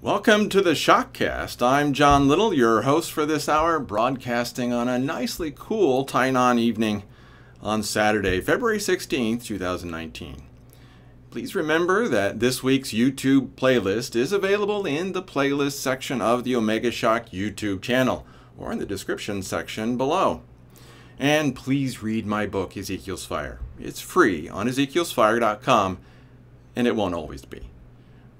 Welcome to the ShockCast. I'm John Little, your host for this hour, broadcasting on a nicely cool Taiwan evening on Saturday, February 16th, 2019. Please remember that this week's YouTube playlist is available in the playlist section of the Omega Shock YouTube channel, or in the description section below. And please read my book, Ezekiel's Fire. It's free on ezekielsfire.com, and it won't always be.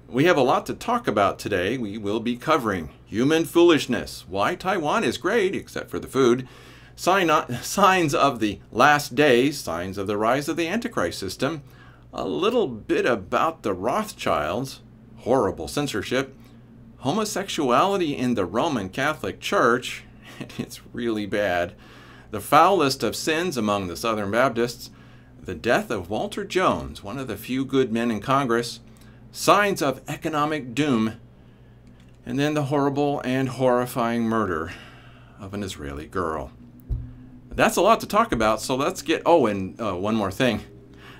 We have a lot to talk about today. We will be covering human foolishness, why Taiwan is great, except for the food, signs of the last days, signs of the rise of the Antichrist system, a little bit about the Rothschilds, horrible censorship, homosexuality in the Roman Catholic Church, it's really bad, the foulest of sins among the Southern Baptists, the death of Walter Jones, one of the few good men in Congress, signs of economic doom, and then the horrible and horrifying murder of an Israeli girl. That's a lot to talk about, so let's get... Oh, and one more thing.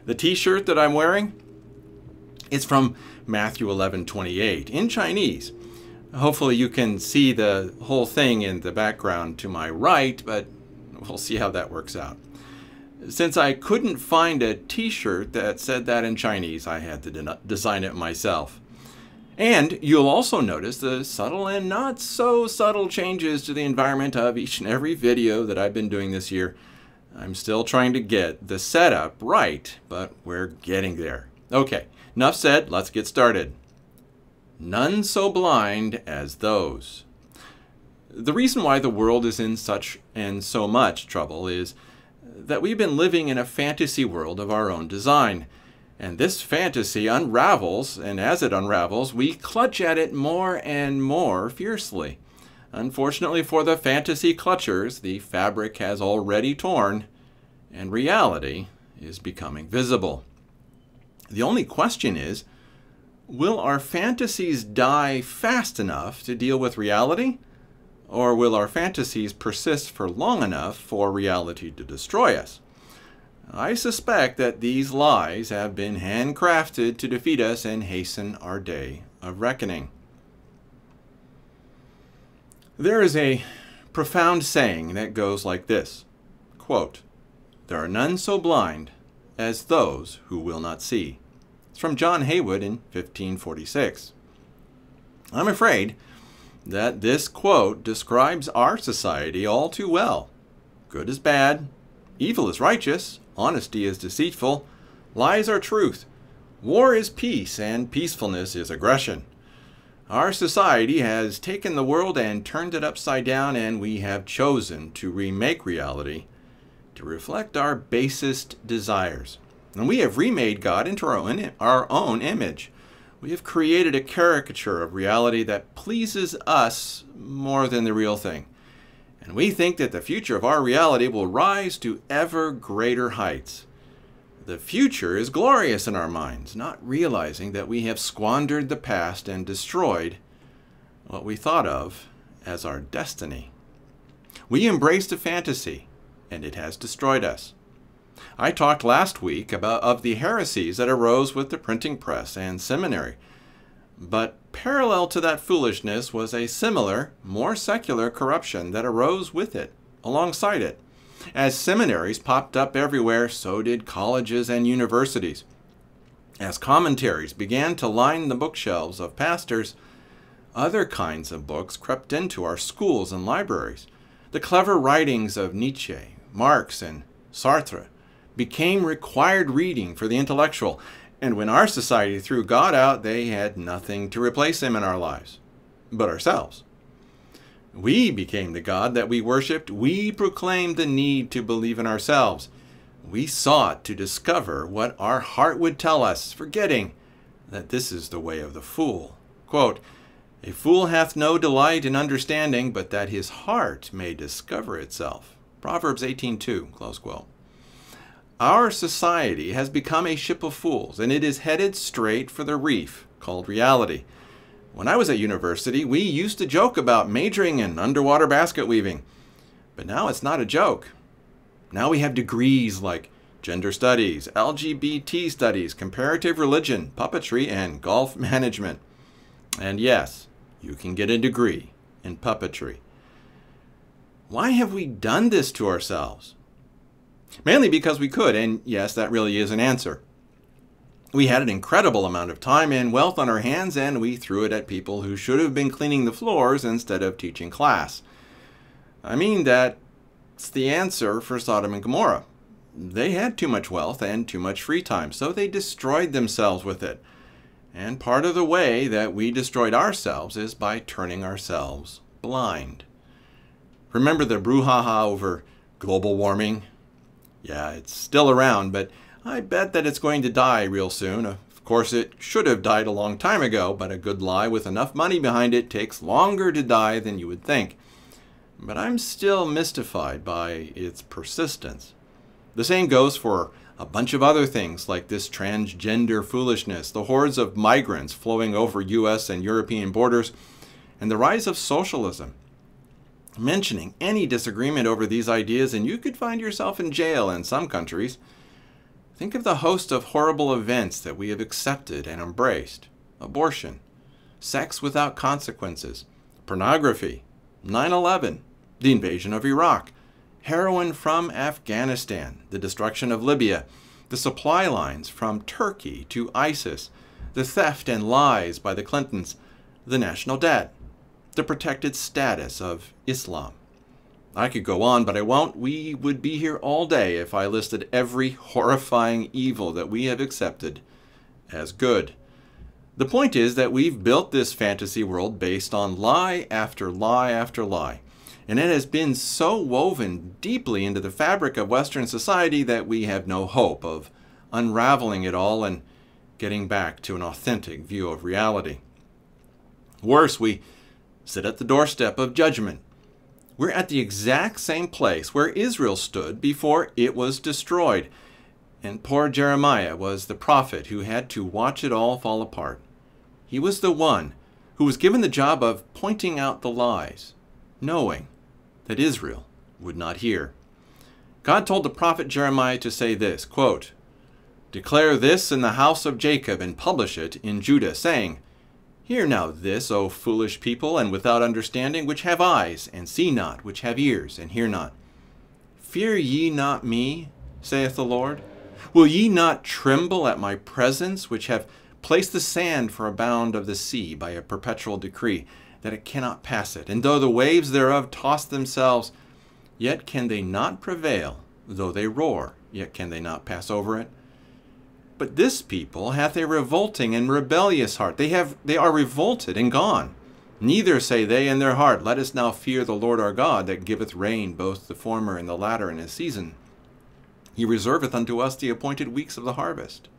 The t-shirt that I'm wearing, it's from Matthew 11:28 in Chinese. Hopefully you can see the whole thing in the background to my right, but we'll see how that works out. Since I couldn't find a t-shirt that said that in Chinese, I had to design it myself. And you'll also notice the subtle and not so subtle changes to the environment of each and every video that I've been doing this year. I'm still trying to get the setup right, but we're getting there. Okay, enough said, let's get started. None so blind as those. The reason why the world is in such and so much trouble is that we've been living in a fantasy world of our own design. And this fantasy unravels, and as it unravels, we clutch at it more and more fiercely. Unfortunately for the fantasy clutchers, the fabric has already torn, and reality is becoming visible. The only question is, will our fantasies die fast enough to deal with reality? Or will our fantasies persist for long enough for reality to destroy us? I suspect that these lies have been handcrafted to defeat us and hasten our day of reckoning. There is a profound saying that goes like this, quote, "There are none so blind as those who will not see." It's from John Haywood in 1546. I'm afraid that this quote describes our society all too well. Good is bad, evil is righteous, honesty is deceitful, lies are truth, war is peace, and peacefulness is aggression. Our society has taken the world and turned it upside down, and we have chosen to remake reality to reflect our basest desires. And we have remade God into our own image. We have created a caricature of reality that pleases us more than the real thing. And we think that the future of our reality will rise to ever greater heights. The future is glorious in our minds, not realizing that we have squandered the past and destroyed what we thought of as our destiny. We embraced a fantasy, and it has destroyed us. I talked last week of the heresies that arose with the printing press and seminary. But parallel to that foolishness was a similar, more secular corruption that arose with it, alongside it. As seminaries popped up everywhere, so did colleges and universities. As commentaries began to line the bookshelves of pastors, other kinds of books crept into our schools and libraries. The clever writings of Nietzsche, Marx, and Sartre became required reading for the intellectual, and when our society threw God out, they had nothing to replace him in our lives but ourselves. We became the God that we worshipped. We proclaimed the need to believe in ourselves. We sought to discover what our heart would tell us, forgetting that this is the way of the fool. Quote, "A fool hath no delight in understanding, but that his heart may discover itself." Proverbs 18:2, close quote. Our society has become a ship of fools, and it is headed straight for the reef called reality. When I was at university, we used to joke about majoring in underwater basket weaving. But now it's not a joke. Now we have degrees like gender studies, LGBT studies, comparative religion, puppetry, and golf management. And yes, you can get a degree in puppetry. Why have we done this to ourselves? Mainly because we could, and yes, that really is an answer. We had an incredible amount of time and wealth on our hands, and we threw it at people who should have been cleaning the floors instead of teaching class. I mean, that's the answer for Sodom and Gomorrah. They had too much wealth and too much free time, so they destroyed themselves with it. And part of the way that we destroyed ourselves is by turning ourselves blind. Remember the brouhaha over global warming? Yeah, it's still around, but I bet that it's going to die real soon. Of course, it should have died a long time ago, but a good lie with enough money behind it takes longer to die than you would think. But I'm still mystified by its persistence. The same goes for a bunch of other things like this transgender foolishness, the hordes of migrants flowing over U.S. and European borders, and the rise of socialism. Mentioning any disagreement over these ideas and you could find yourself in jail in some countries. Think of the host of horrible events that we have accepted and embraced. Abortion, sex without consequences, pornography, 9/11, the invasion of Iraq, heroin from Afghanistan, the destruction of Libya, the supply lines from Turkey to ISIS, the theft and lies by the Clintons, the national debt, the protected status of Islam. I could go on, but I won't. We would be here all day if I listed every horrifying evil that we have accepted as good. The point is that we've built this fantasy world based on lie after lie after lie. And it has been so woven deeply into the fabric of Western society that we have no hope of unraveling it all and getting back to an authentic view of reality. Worse, we sit at the doorstep of judgment. We're at the exact same place where Israel stood before it was destroyed. And poor Jeremiah was the prophet who had to watch it all fall apart. He was the one who was given the job of pointing out the lies, knowing that Israel would not hear. God told the prophet Jeremiah to say this, quote, "Declare this in the house of Jacob and publish it in Judah, saying, Hear now this, O foolish people, and without understanding, which have eyes, and see not, which have ears, and hear not. Fear ye not me, saith the Lord? Will ye not tremble at my presence, which have placed the sand for a bound of the sea by a perpetual decree, that it cannot pass it? And though the waves thereof toss themselves, yet can they not prevail. Though they roar, yet can they not pass over it. But this people hath a revolting and rebellious heart. They are revolted and gone. Neither say they in their heart, Let us now fear the Lord our God, that giveth rain, both the former and the latter in his season. He reserveth unto us the appointed weeks of the harvest.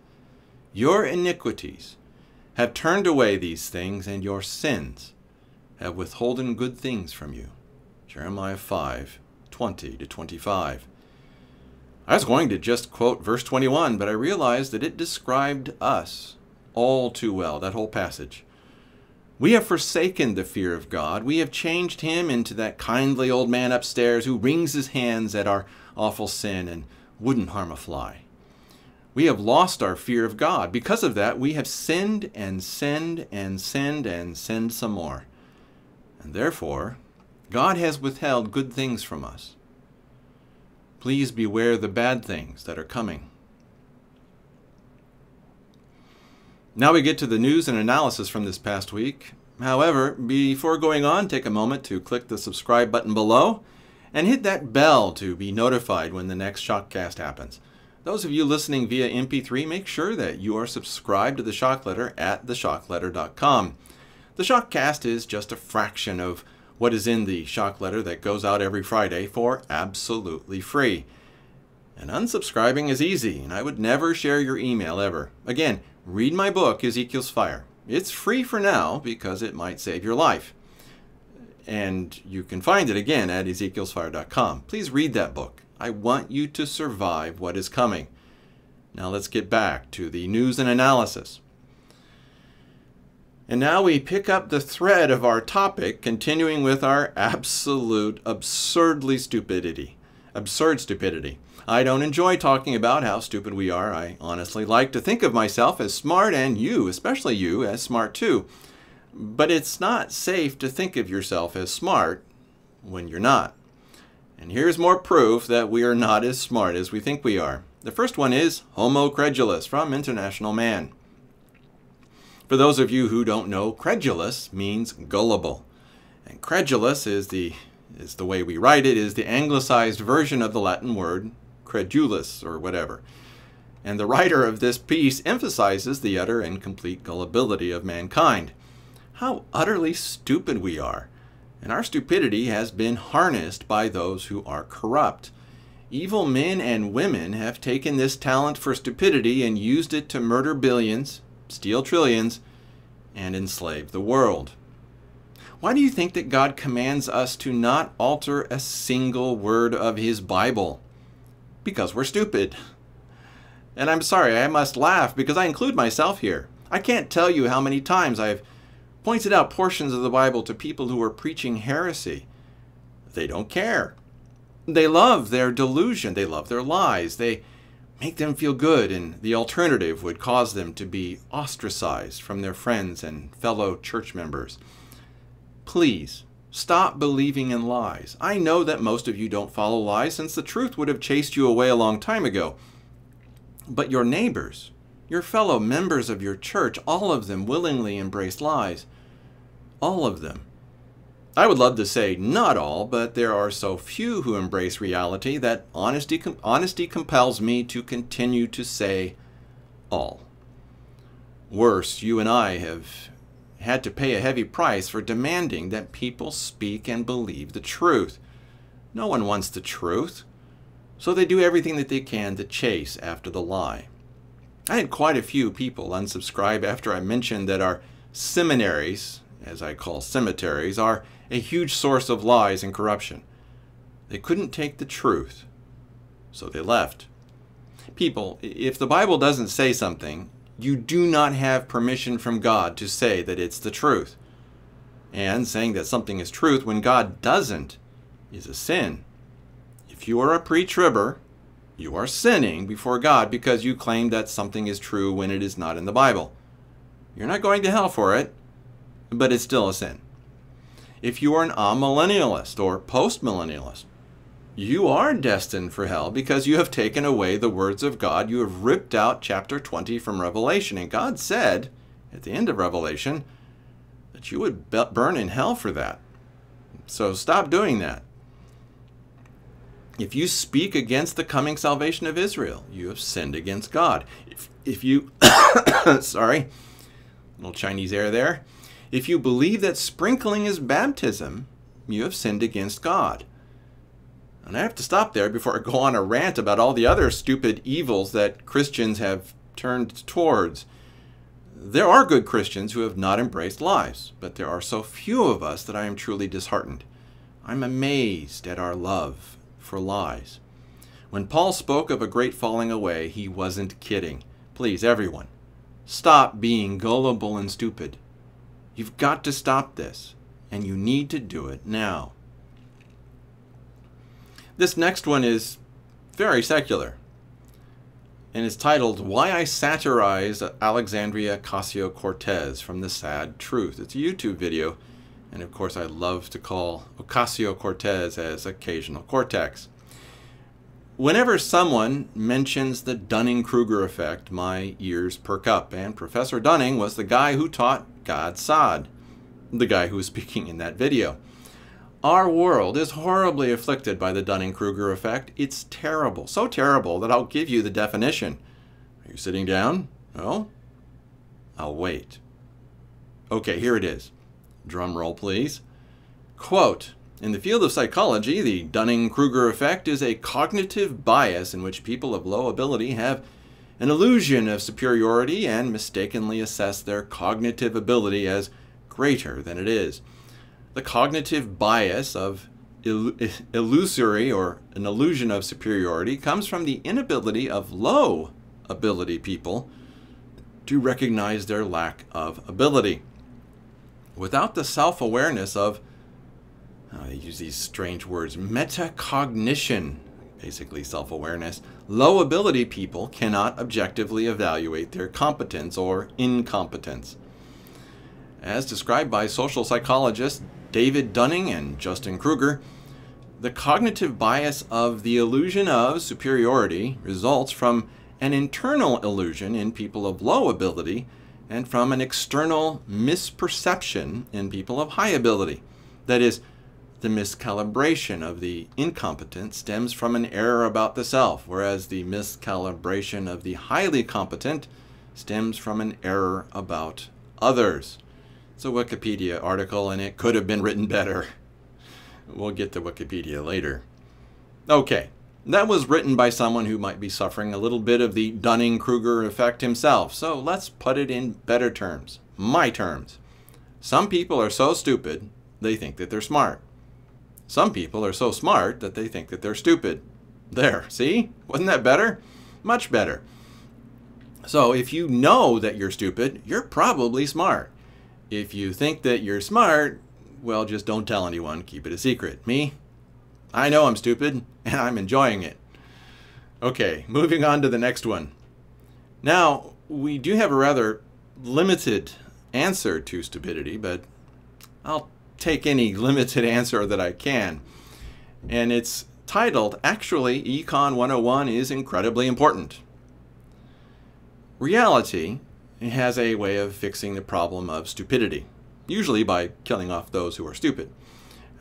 Your iniquities have turned away these things, and your sins have withholden good things from you." Jeremiah 5:20-25. I was going to just quote verse 21, but I realized that it described us all too well, that whole passage. We have forsaken the fear of God. We have changed him into that kindly old man upstairs who wrings his hands at our awful sin and wouldn't harm a fly. We have lost our fear of God. Because of that, we have sinned and sinned and sinned and sinned some more. And therefore, God has withheld good things from us. Please beware the bad things that are coming. Now we get to the news and analysis from this past week. However, before going on, take a moment to click the subscribe button below and hit that bell to be notified when the next ShockCast happens. Those of you listening via MP3, make sure that you are subscribed to the Shock Letter at theshockletter.com. The ShockCast is just a fraction of what is in the Shock Letter that goes out every Friday for absolutely free. And unsubscribing is easy, and I would never share your email ever. Again, read my book, Ezekiel's Fire. It's free for now because it might save your life. And you can find it again at ezekielsfire.com. Please read that book. I want you to survive what is coming. Now let's get back to the news and analysis. And now we pick up the thread of our topic, continuing with our absurd stupidity. I don't enjoy talking about how stupid we are. I honestly like to think of myself as smart, and you, especially you, as smart too. But it's not safe to think of yourself as smart when you're not. And here's more proof that we are not as smart as we think we are. The first one is Homo credulus from International Man. For those of you who don't know, credulous means gullible. And credulous is the way we write it, is the anglicized version of the Latin word credulus or whatever. And the writer of this piece emphasizes the utter and complete gullibility of mankind. How utterly stupid we are. And our stupidity has been harnessed by those who are corrupt. Evil men and women have taken this talent for stupidity and used it to murder billions, steal trillions, and enslave the world. Why do you think that God commands us to not alter a single word of His Bible? Because we're stupid. And I'm sorry, I must laugh because I include myself here. I can't tell you how many times I've pointed out portions of the Bible to people who are preaching heresy. They don't care. They love their delusion. They love their lies. They make them feel good, and the alternative would cause them to be ostracized from their friends and fellow church members. Please, stop believing in lies. I know that most of you don't follow lies, since the truth would have chased you away a long time ago. But your neighbors, your fellow members of your church, all of them willingly embrace lies. All of them. I would love to say not all, but there are so few who embrace reality that honesty compels me to continue to say all. Worse, you and I have had to pay a heavy price for demanding that people speak and believe the truth. No one wants the truth, so they do everything that they can to chase after the lie. I had quite a few people unsubscribe after I mentioned that our seminaries, as I call cemeteries, are a huge source of lies and corruption. They couldn't take the truth, so they left. People, if the Bible doesn't say something, you do not have permission from God to say that it's the truth. And saying that something is truth when God doesn't is a sin. If you are a pre-tribber, you are sinning before God because you claim that something is true when it is not in the Bible. You're not going to hell for it, but it's still a sin. If you are an amillennialist or post-millennialist, you are destined for hell because you have taken away the words of God. You have ripped out chapter 20 from Revelation. And God said at the end of Revelation that you would burn in hell for that. So stop doing that. If you speak against the coming salvation of Israel, you have sinned against God. If you, sorry, little Chinese air there. If you believe that sprinkling is baptism, you have sinned against God. And I have to stop there before I go on a rant about all the other stupid evils that Christians have turned towards. There are good Christians who have not embraced lies, but there are so few of us that I am truly disheartened. I'm amazed at our love for lies. When Paul spoke of a great falling away, he wasn't kidding. Please, everyone, stop being gullible and stupid. You've got to stop this, and you need to do it now. This next one is very secular, and it's titled, Why I Satirize Alexandria Ocasio-Cortez from the Sad Truth. It's a YouTube video, and of course I love to call Ocasio-Cortez as Occasional Cortex. Whenever someone mentions the Dunning-Kruger effect, my ears perk up, and Professor Dunning was the guy who taught God Sod, the guy who was speaking in that video. Our world is horribly afflicted by the Dunning-Kruger effect. It's terrible, so terrible that I'll give you the definition. Are you sitting down? No? I'll wait. Okay, here it is. Drum roll, please. Quote, in the field of psychology, the Dunning-Kruger effect is a cognitive bias in which people of low ability have an illusion of superiority and mistakenly assess their cognitive ability as greater than it is. The cognitive bias of illusory or an illusion of superiority comes from the inability of low ability people to recognize their lack of ability. Without the self-awareness of, they use these strange words, metacognition, basically self-awareness, low ability people cannot objectively evaluate their competence or incompetence. As described by social psychologists David Dunning and Justin Kruger, the cognitive bias of the illusion of superiority results from an internal illusion in people of low ability and from an external misperception in people of high ability. That is, the miscalibration of the incompetent stems from an error about the self, whereas the miscalibration of the highly competent stems from an error about others. It's a Wikipedia article, and it could have been written better. We'll get to Wikipedia later. Okay, that was written by someone who might be suffering a little bit of the Dunning-Kruger effect himself, so let's put it in better terms, my terms. Some people are so stupid, they think that they're smart. Some people are so smart that they think that they're stupid. There, see? Wasn't that better? Much better. So if you know that you're stupid, you're probably smart. If you think that you're smart, well, just don't tell anyone. Keep it a secret. Me? I know I'm stupid, and I'm enjoying it. Okay, moving on to the next one. Now, we do have a rather limited answer to stupidity, but I'll take any limited answer that I can. And it's titled, Actually, Econ 101 is Incredibly Important. Reality has a way of fixing the problem of stupidity, usually by killing off those who are stupid.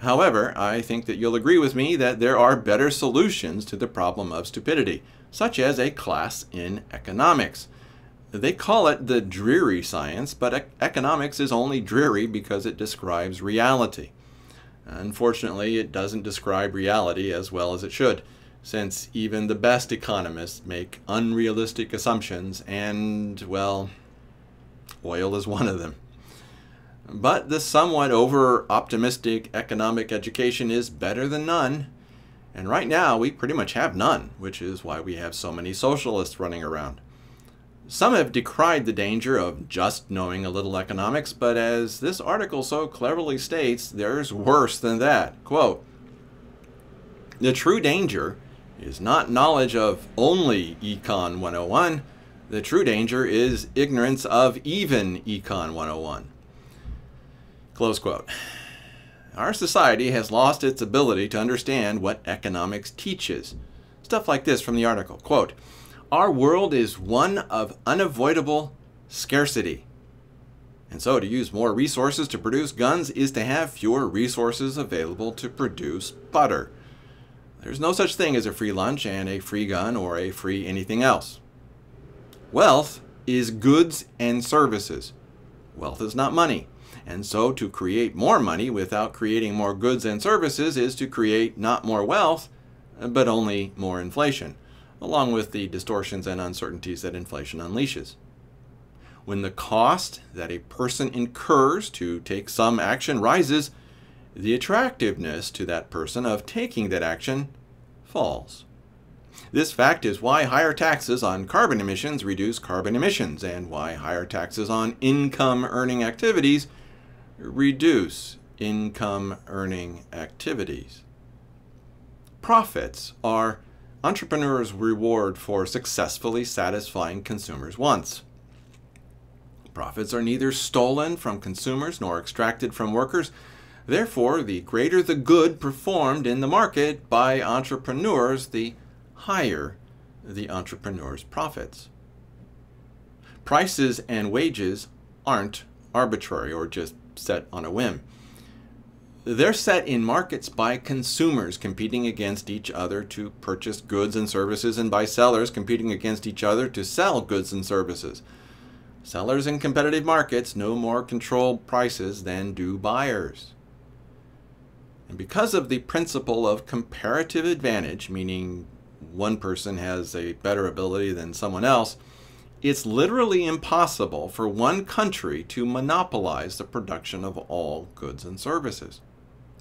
However, I think that you'll agree with me that there are better solutions to the problem of stupidity, such as a class in economics. They call it the dreary science, but economics is only dreary because it describes reality. Unfortunately, it doesn't describe reality as well as it should, since even the best economists make unrealistic assumptions, and, well, oil is one of them. But the somewhat over-optimistic economic education is better than none, and right now we pretty much have none, which is why we have so many socialists running around. Some have decried the danger of just knowing a little economics, but as this article so cleverly states, there's worse than that. Quote, "The true danger is not knowledge of only Econ 101. The true danger is ignorance of even Econ 101. Close quote. Our society has lost its ability to understand what economics teaches. Stuff like this from the article. Quote, "Our world is one of unavoidable scarcity. And so to use more resources to produce guns is to have fewer resources available to produce butter. There's no such thing as a free lunch and a free gun or a free anything else. Wealth is goods and services. Wealth is not money. And so to create more money without creating more goods and services is to create not more wealth, but only more inflation, along with the distortions and uncertainties that inflation unleashes. When the cost that a person incurs to take some action rises, the attractiveness to that person of taking that action falls. This fact is why higher taxes on carbon emissions reduce carbon emissions, and why higher taxes on income-earning activities reduce income-earning activities. Profits are entrepreneurs' reward for successfully satisfying consumers' wants. Profits are neither stolen from consumers nor extracted from workers. Therefore, the greater the good performed in the market by entrepreneurs, the higher the entrepreneur's profits. Prices and wages aren't arbitrary or just set on a whim. They're set in markets by consumers competing against each other to purchase goods and services, and by sellers competing against each other to sell goods and services. Sellers in competitive markets no more control prices than do buyers. And because of the principle of comparative advantage, meaning one person has a better ability than someone else, it's literally impossible for one country to monopolize the production of all goods and services.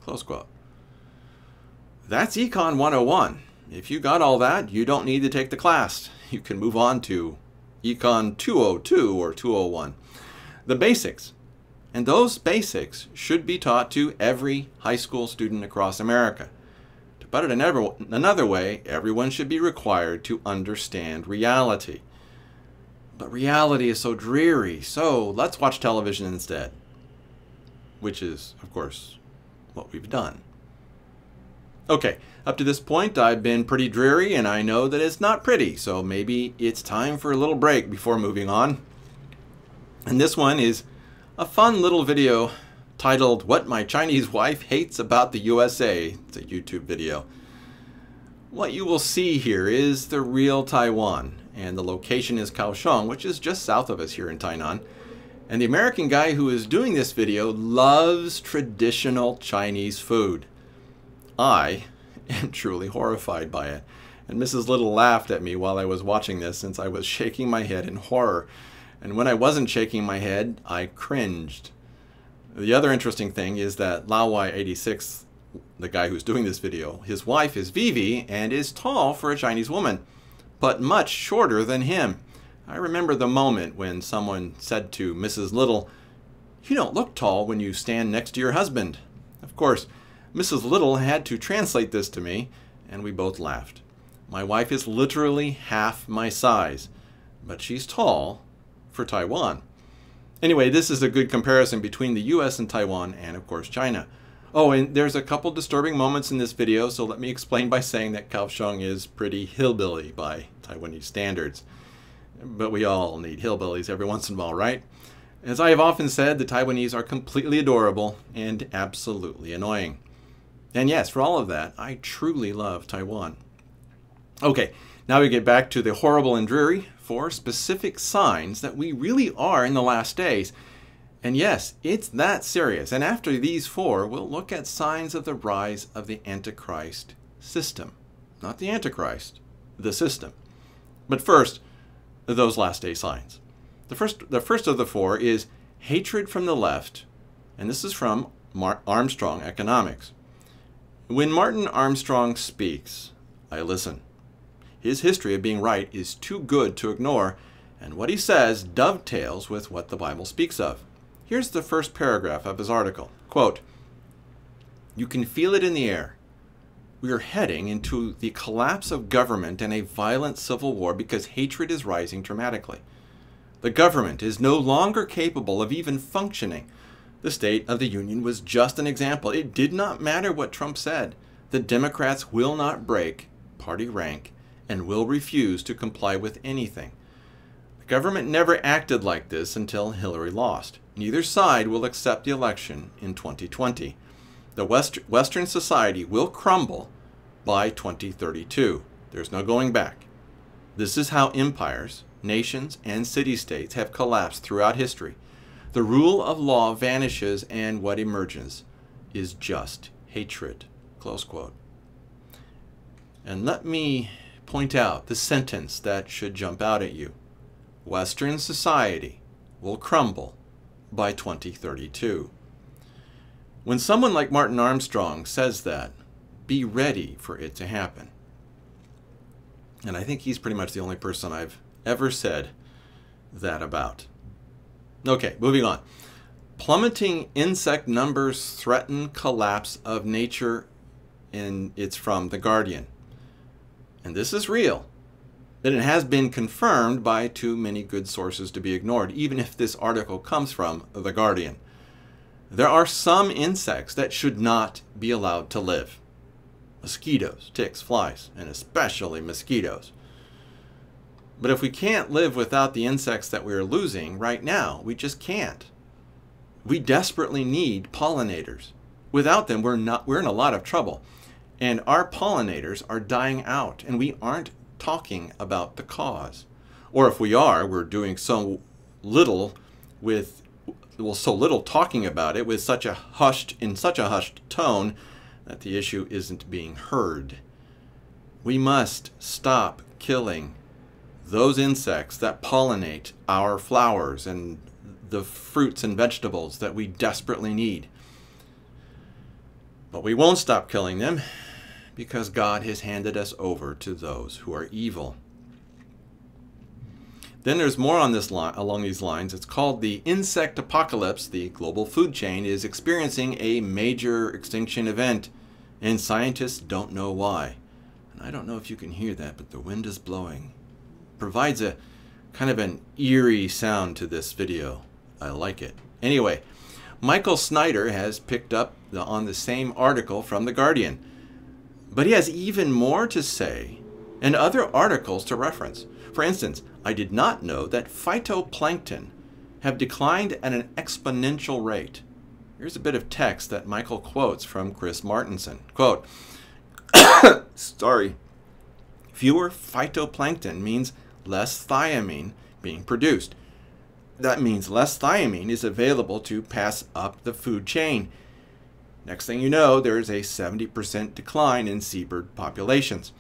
Close quote. That's Econ 101. If you got all that, you don't need to take the class. You can move on to Econ 202 or 201. The basics. And those basics should be taught to every high school student across America. To put it another way, everyone should be required to understand reality. But reality is so dreary, so let's watch television instead. which is, of course, what we've done. Okay, up to this point, I've been pretty dreary, and I know that it's not pretty, so maybe it's time for a little break before moving on. And this one is a fun little video titled, "What My Chinese Wife Hates About the USA." It's a YouTube video. What you will see here is the real Taiwan, and the location is Kaohsiung, which is just south of us here in Tainan. And the American guy who is doing this video loves traditional Chinese food. I am truly horrified by it. And Mrs. Little laughed at me while I was watching this, since I was shaking my head in horror. And when I wasn't shaking my head, I cringed. The other interesting thing is that Laowai86, the guy who's doing this video, his wife is Vivi and is tall for a Chinese woman, but much shorter than him. I remember the moment when someone said to Mrs. Little, "You don't look tall when you stand next to your husband." Of course, Mrs. Little had to translate this to me, and we both laughed. My wife is literally half my size, but she's tall for Taiwan. Anyway, this is a good comparison between the US and Taiwan, and of course China. Oh, and there's a couple disturbing moments in this video, so let me explain by saying that Kaohsiung is pretty hillbilly by Taiwanese standards. But we all need hillbillies every once in a while, right? As I have often said, the Taiwanese are completely adorable and absolutely annoying. And yes, for all of that, I truly love Taiwan. Okay, now we get back to the horrible and dreary 4 specific signs that we really are in the last days. And yes, it's that serious. And after these 4, we'll look at signs of the rise of the Antichrist system. Not the Antichrist, the system. But first, those last day signs. The first of the 4 is hatred from the left, and this is from Armstrong Economics. When Martin Armstrong speaks, I listen. His history of being right is too good to ignore, and what he says dovetails with what the Bible speaks of. Here's the first paragraph of his article. Quote, "You can feel it in the air. We are heading into the collapse of government and a violent civil war because hatred is rising dramatically. The government is no longer capable of even functioning. The State of the Union was just an example. It did not matter what Trump said. The Democrats will not break party rank and will refuse to comply with anything. The government never acted like this until Hillary lost. Neither side will accept the election in 2020. The Western society will crumble by 2032. There's no going back. This is how empires, nations, and city-states have collapsed throughout history. The rule of law vanishes, and what emerges is just hatred." Close quote. And let me point out the sentence that should jump out at you. Western society will crumble by 2032. When someone like Martin Armstrong says that, be ready for it to happen. And I think he's pretty much the only person I've ever said that about. Okay, moving on. Plummeting insect numbers threaten collapse of nature, and it's from The Guardian. And this is real. And it has been confirmed by too many good sources to be ignored, even if this article comes from The Guardian. There are some insects that should not be allowed to live. Mosquitoes, ticks, flies, and especially mosquitoes. But if we can't live without the insects that we're losing right now, we just can't. We desperately need pollinators. Without them, we're in a lot of trouble. And our pollinators are dying out, and we aren't talking about the cause. Or if we are, we're doing so little talking about it with such a hushed tone that the issue isn't being heard. We must stop killing those insects that pollinate our flowers and the fruits and vegetables that we desperately need. But we won't stop killing them because God has handed us over to those who are evil. Then there's more on this along these lines. It's called the insect apocalypse. The global food chain is experiencing a major extinction event, and scientists don't know why. And I don't know if you can hear that, but the wind is blowing. Provides a kind of an eerie sound to this video. I like it. Anyway, Michael Snyder has picked up on the same article from The Guardian. But he has even more to say and other articles to reference. For instance, I did not know that phytoplankton have declined at an exponential rate. Here's a bit of text that Michael quotes from Chris Martenson. Quote, sorry, fewer phytoplankton means less thiamine being produced. That means less thiamine is available to pass up the food chain. Next thing you know, there is a 70% decline in seabird populations.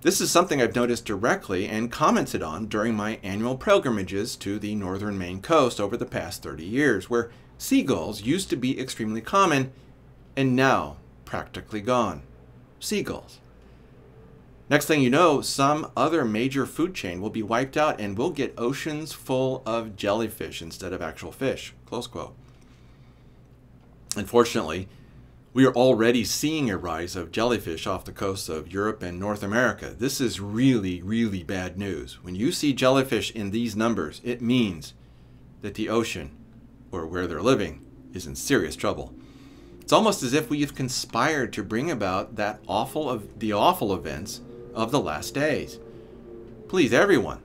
This is something I've noticed directly and commented on during my annual pilgrimages to the northern Maine coast over the past 30 years, where seagulls used to be extremely common and now practically gone. Seagulls. Next thing you know, some other major food chain will be wiped out and we'll get oceans full of jellyfish instead of actual fish. Close quote. Unfortunately, we are already seeing a rise of jellyfish off the coasts of Europe and North America. This is really, really bad news. When you see jellyfish in these numbers, it means that the ocean, or where they're living, is in serious trouble. It's almost as if we've conspired to bring about the awful events of the last days. Please, everyone,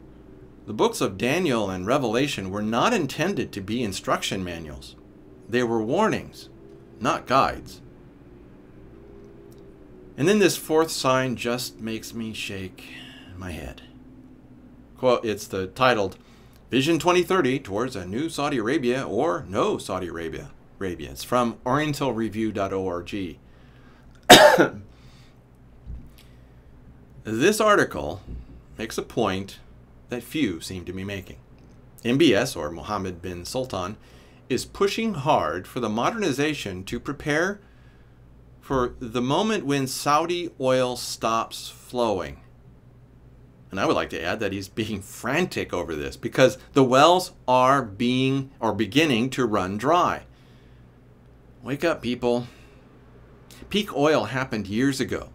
the books of Daniel and Revelation were not intended to be instruction manuals. They were warnings, not guides. And then this fourth sign just makes me shake my head. Quote, it's titled, Vision 2030 Towards a New Saudi Arabia or No Saudi Arabia. It's from orientalreview.org. This article makes a point that few seem to be making. MBS, or Mohammed bin Sultan, is pushing hard for the modernization to prepare for the moment when Saudi oil stops flowing. And I would like to add that he's being frantic over this because the wells are beginning to run dry. Wake up, people. Peak oil happened years ago.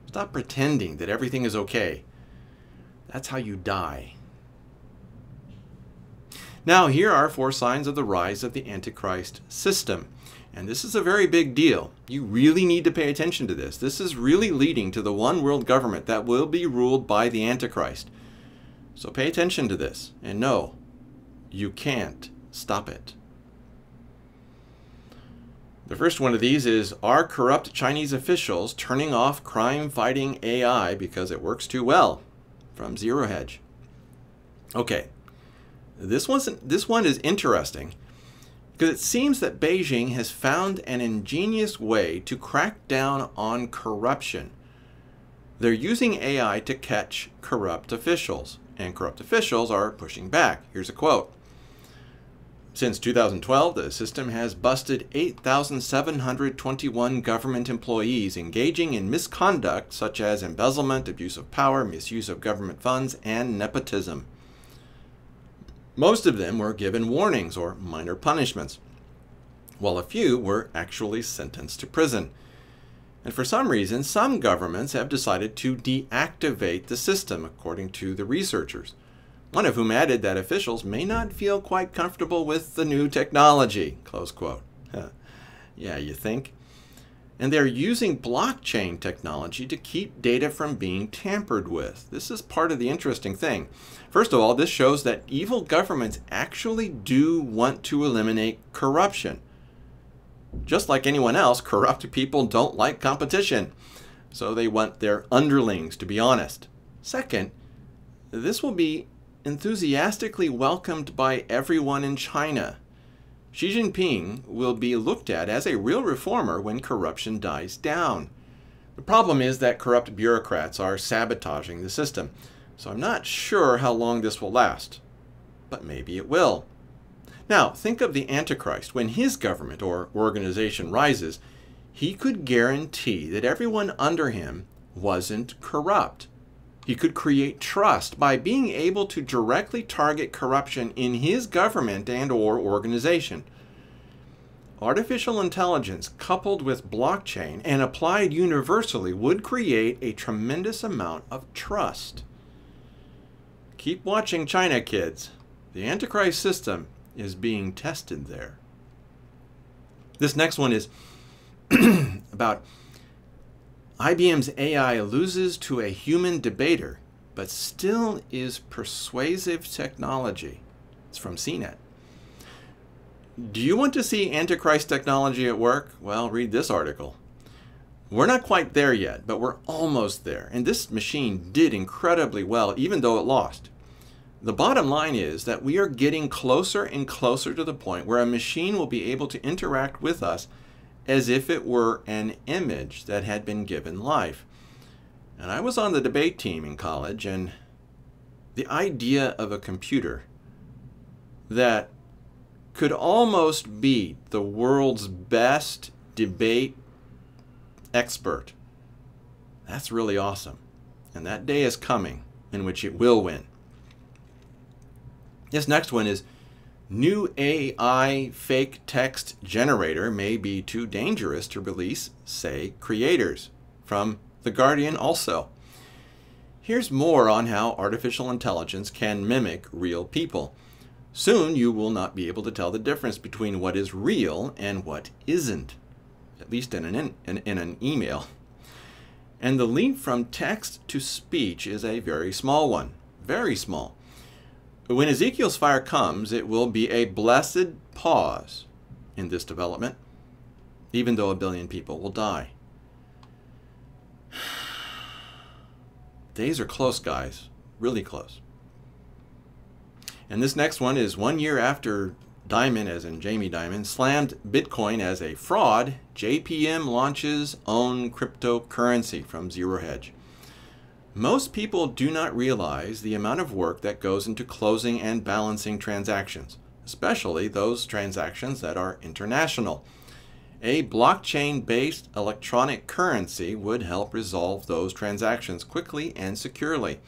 Stop pretending that everything is okay. That's how you die. Now, here are 4 signs of the rise of the Antichrist system. And this is a very big deal. You really need to pay attention to this. This is really leading to the one world government that will be ruled by the Antichrist. So pay attention to this and know you can't stop it. The first one of these is, are corrupt Chinese officials turning off crime-fighting AI because it works too well? From Zero Hedge. Okay, this one is interesting because it seems that Beijing has found an ingenious way to crack down on corruption. They're using AI to catch corrupt officials, and corrupt officials are pushing back. Here's a quote. Since 2012, the system has busted 8,721 government employees engaging in misconduct such as embezzlement, abuse of power, misuse of government funds, and nepotism. Most of them were given warnings or minor punishments, while a few were actually sentenced to prison. And for some reason, some governments have decided to deactivate the system, according to the researchers, one of whom added that officials may not feel quite comfortable with the new technology, close quote. Yeah, you think? And they're using blockchain technology to keep data from being tampered with. This is part of the interesting thing. First of all, this shows that evil governments actually do want to eliminate corruption. Just like anyone else, corrupt people don't like competition. So they want their underlings to be honest. Second, this will be enthusiastically welcomed by everyone in China. Xi Jinping will be looked at as a real reformer when corruption dies down. The problem is that corrupt bureaucrats are sabotaging the system, so I'm not sure how long this will last, but maybe it will. Now, think of the Antichrist. When his government or organization rises, he could guarantee that everyone under him wasn't corrupt. He could create trust by being able to directly target corruption in his government and/or organization. Artificial intelligence coupled with blockchain and applied universally would create a tremendous amount of trust. Keep watching China, kids. The Antichrist system is being tested there. This next one is about IBM's AI loses to a human debater, but still is persuasive technology. It's from CNET. Do you want to see Antichrist technology at work? Well, read this article. We're not quite there yet, but we're almost there. And this machine did incredibly well, even though it lost. The bottom line is that we are getting closer and closer to the point where a machine will be able to interact with us as if it were an image that had been given life. And I was on the debate team in college, and the idea of a computer that could almost beat the world's best debate expert, that's really awesome. And that day is coming in which it will win. This next one is new AI fake text generator may be too dangerous to release, say creators, from The Guardian also. Here's more on how artificial intelligence can mimic real people. Soon you will not be able to tell the difference between what is real and what isn't, at least in an email. And the leap from text to speech is a very small one, very small. When Ezekiel's fire comes, it will be a blessed pause in this development, even though 1 billion people will die. Days are close, guys, really close. And this next one is 1 year after Dimon, as in Jamie Dimon, slammed Bitcoin as a fraud, JPM launches own cryptocurrency from Zero Hedge. Most people do not realize the amount of work that goes into closing and balancing transactions, especially those transactions that are international. A blockchain-based electronic currency would help resolve those transactions quickly and securely.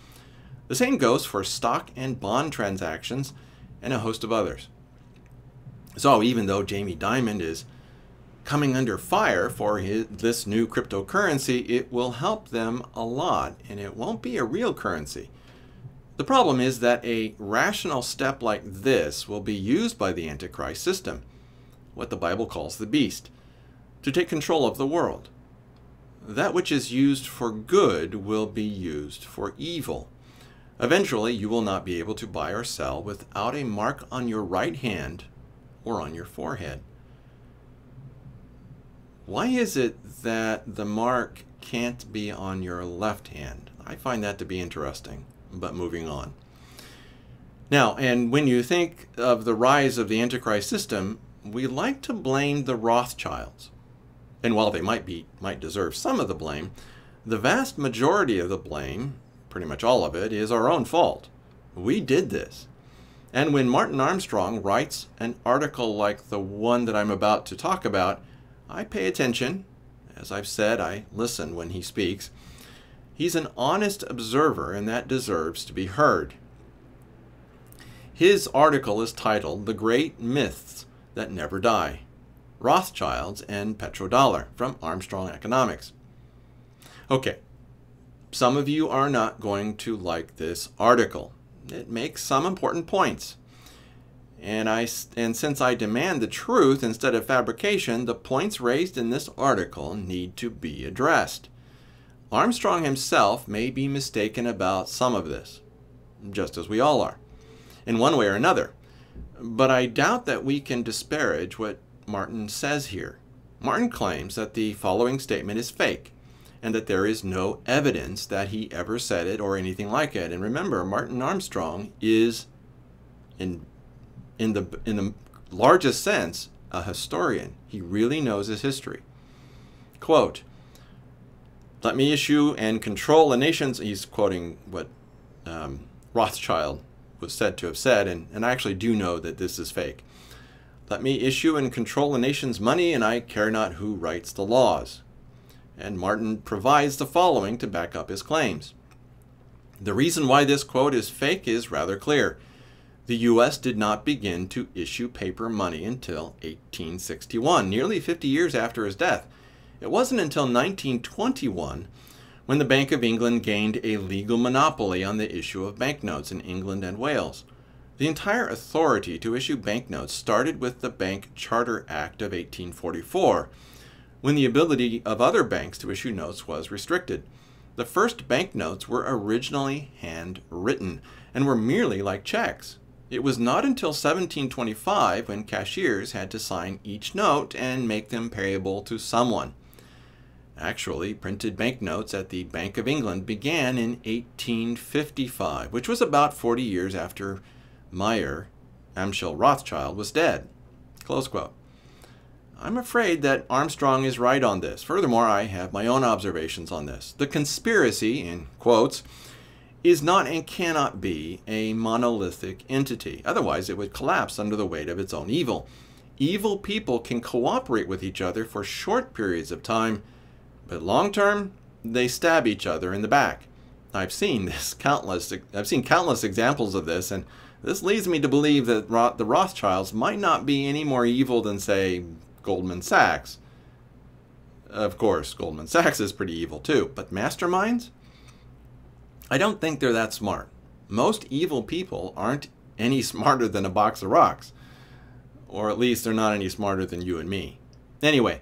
The same goes for stock and bond transactions and a host of others. So even though Jamie Dimon is coming under fire for this new cryptocurrency, it will help them a lot, and it won't be a real currency. The problem is that a rational step like this will be used by the Antichrist system, what the Bible calls the beast, to take control of the world. That which is used for good will be used for evil. Eventually, you will not be able to buy or sell without a mark on your right hand or on your forehead. Why is it that the mark can't be on your left hand? I find that to be interesting, but moving on. Now, and when you think of the rise of the Antichrist system, we like to blame the Rothschilds. And while they might deserve some of the blame, the vast majority of the blame, pretty much all of it, is our own fault. We did this. And when Martin Armstrong writes an article like the one that I'm about to talk about, I pay attention. As I've said, I listen when he speaks. He's an honest observer, and that deserves to be heard. His article is titled The Great Myths That Never Die, Rothschilds and Petrodollar, from Armstrong Economics. Okay, some of you are not going to like this article. It makes some important points. And since I demand the truth instead of fabrication, the points raised in this article need to be addressed. Armstrong himself may be mistaken about some of this, just as we all are, in one way or another. But I doubt that we can disparage what Martin says here. Martin claims that the following statement is fake, and that there is no evidence that he ever said it or anything like it. And remember, Martin Armstrong is, in the largest sense, a historian. He really knows his history. Quote, "Let me issue and control the nations," he's quoting what Rothschild was said to have said, and I actually do know that this is fake. "Let me issue and control the nation's money, and I care not who writes the laws." And Martin provides the following to back up his claims. The reason why this quote is fake is rather clear. The U.S. did not begin to issue paper money until 1861, nearly 50 years after his death. It wasn't until 1921 when the Bank of England gained a legal monopoly on the issue of banknotes in England and Wales. The entire authority to issue banknotes started with the Bank Charter Act of 1844, when the ability of other banks to issue notes was restricted. The first banknotes were originally handwritten and were merely like checks. It was not until 1725 when cashiers had to sign each note and make them payable to someone. Actually, printed banknotes at the Bank of England began in 1855, which was about 40 years after Meyer Amschel Rothschild was dead. Close quote. I'm afraid that Armstrong is right on this. Furthermore, I have my own observations on this. The conspiracy, in quotes, is not and cannot be a monolithic entity. Otherwise, it would collapse under the weight of its own evil. Evil people can cooperate with each other for short periods of time, but long term, they stab each other in the back. I've seen countless examples of this, and this leads me to believe that the Rothschilds might not be any more evil than, say, Goldman Sachs. Of course, Goldman Sachs is pretty evil too, but masterminds? I don't think they're that smart. Most evil people aren't any smarter than a box of rocks. Or at least they're not any smarter than you and me. Anyway,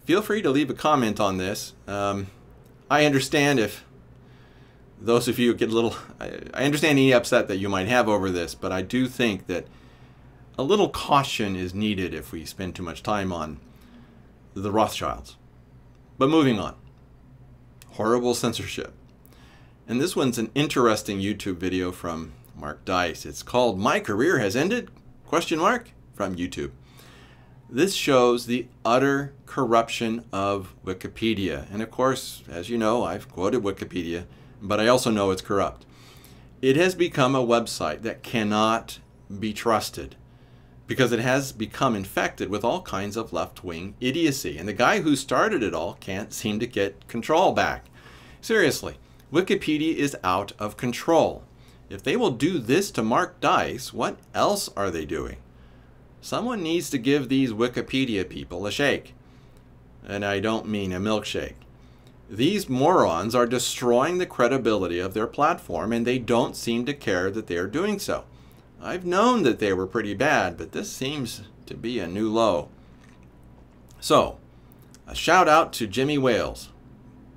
feel free to leave a comment on this. I understand if those of you get a little... I understand any upset that you might have over this, but I do think that a little caution is needed if we spend too much time on the Rothschilds. But moving on. Horrible censorship. And this one's an interesting YouTube video from Mark Dice. It's called "My Career Has Ended?" from YouTube. This shows the utter corruption of Wikipedia. And of course, as you know, I've quoted Wikipedia, but I also know it's corrupt. It has become a website that cannot be trusted because it has become infected with all kinds of left-wing idiocy. And the guy who started it all can't seem to get control back. Seriously, Wikipedia is out of control. If they will do this to Mark Dice, what else are they doing? Someone needs to give these Wikipedia people a shake. And I don't mean a milkshake. These morons are destroying the credibility of their platform, and they don't seem to care that they are doing so. I've known that they were pretty bad, but this seems to be a new low. So, a shout out to Jimmy Wales.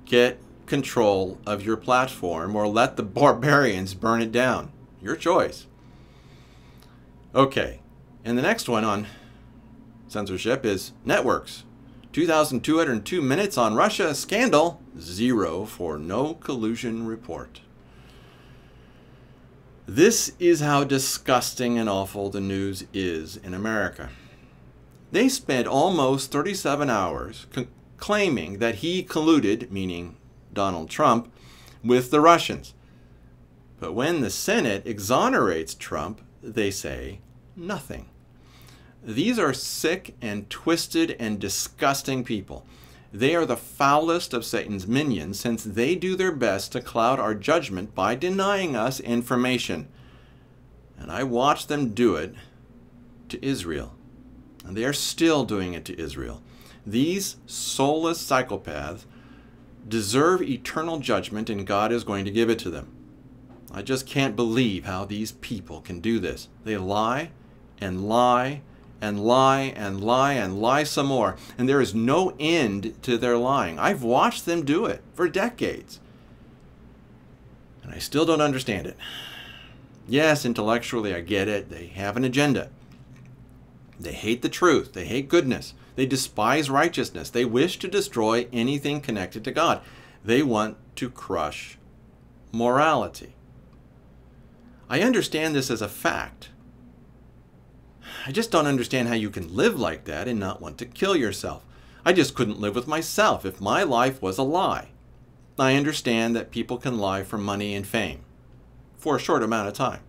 Get control of your platform or let the barbarians burn it down. Your choice. Okay, and the next one on censorship is networks. 2,202 minutes on Russia scandal, 0 for no collusion report. This is how disgusting and awful the news is in America. They spent almost 37 hours claiming that he colluded, meaning Donald Trump, with the Russians. But when the Senate exonerates Trump, they say nothing. These are sick and twisted and disgusting people. They are the foulest of Satan's minions, since they do their best to cloud our judgment by denying us information. And I watched them do it to Israel. And they are still doing it to Israel. These soulless psychopaths deserve eternal judgment, and God is going to give it to them. I just can't believe how these people can do this. They lie and lie and lie and lie and lie some more, and there is no end to their lying. I've watched them do it for decades, and I still don't understand it. Yes, intellectually I get it. They have an agenda. They hate the truth. They hate goodness. They despise righteousness. They wish to destroy anything connected to God. They want to crush morality. I understand this as a fact. I just don't understand how you can live like that and not want to kill yourself. I just couldn't live with myself if my life was a lie. I understand that people can lie for money and fame for a short amount of time,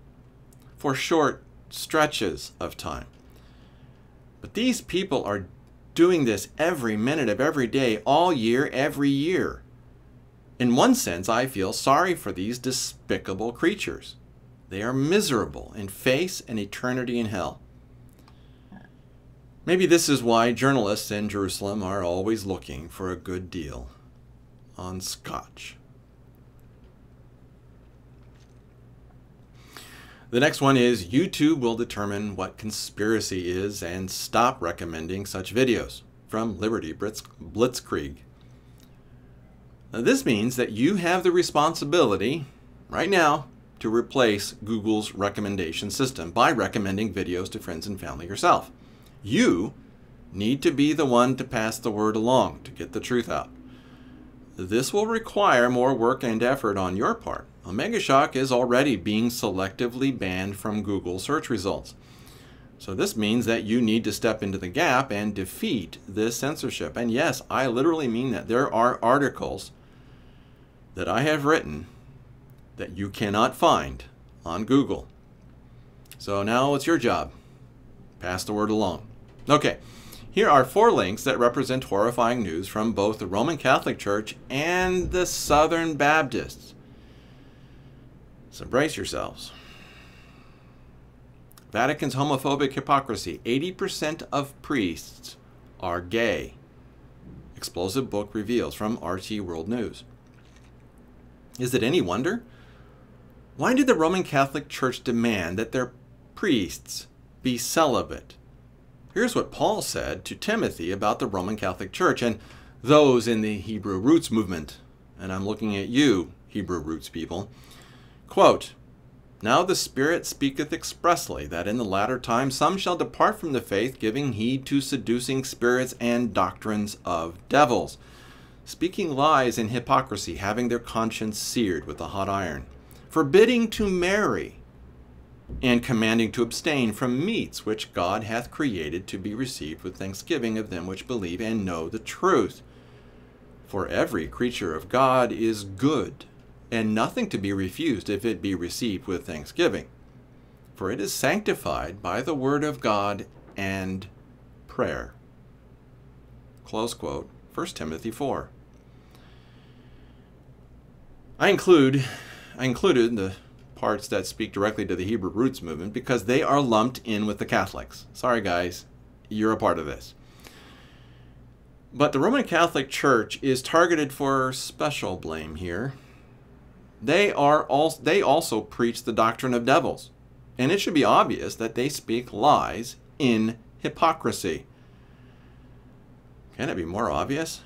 for short stretches of time. But these people are doing this every minute of every day, all year, every year. In one sense, I feel sorry for these despicable creatures. They are miserable and face an eternity in hell. Maybe this is why journalists in Jerusalem are always looking for a good deal on scotch. The next one is YouTube will determine what conspiracy is and stop recommending such videos, from Liberty Blitzkrieg. Now, this means that you have the responsibility right now to replace Google's recommendation system by recommending videos to friends and family yourself. You need to be the one to pass the word along to get the truth out. This will require more work and effort on your part. Shock is already being selectively banned from Google search results. So this means that you need to step into the gap and defeat this censorship. And yes, I literally mean that. There are articles that I have written that you cannot find on Google. So now it's your job. Pass the word along. Okay, here are 4 links that represent horrifying news from both the Roman Catholic Church and the Southern Baptists. So brace yourselves. Vatican's homophobic hypocrisy. 80% of priests are gay. Explosive book reveals from RT World News. Is it any wonder? Why did the Roman Catholic Church demand that their priests be celibate? Here's what Paul said to Timothy about the Roman Catholic Church and those in the Hebrew Roots movement. And I'm looking at you, Hebrew Roots people. Quote, "Now the Spirit speaketh expressly, that in the latter time some shall depart from the faith, giving heed to seducing spirits and doctrines of devils, speaking lies and hypocrisy, having their conscience seared with a hot iron, forbidding to marry, and commanding to abstain from meats which God hath created to be received with thanksgiving of them which believe and know the truth. For every creature of God is good, and nothing to be refused if it be received with thanksgiving. For it is sanctified by the word of God and prayer." Close quote. 1 Timothy 4. I included the parts that speak directly to the Hebrew Roots movement because they are lumped in with the Catholics. Sorry guys, you're a part of this. But the Roman Catholic Church is targeted for special blame here. They also preach the doctrine of devils, and it should be obvious that they speak lies in hypocrisy. Can it be more obvious?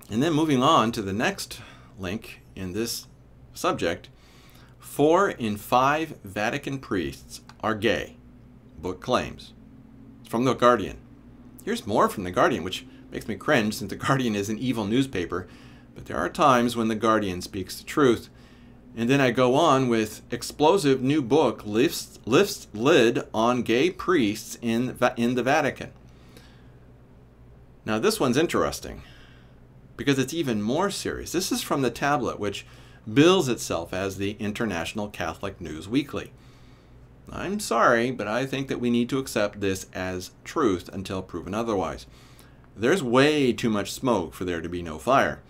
And then moving on to the next link in this subject, 4 in 5 Vatican priests are gay, book claims. It's from The Guardian. Here's more from The Guardian, which makes me cringe since The Guardian is an evil newspaper. But there are times when The Guardian speaks the truth. And then I go on with explosive new book lifts lid on gay priests in the Vatican. Now this one's interesting because it's even more serious. This is from the Tablet, which bills itself as the International Catholic News Weekly. I'm sorry, but I think that we need to accept this as truth until proven otherwise. There's way too much smoke for there to be no fire.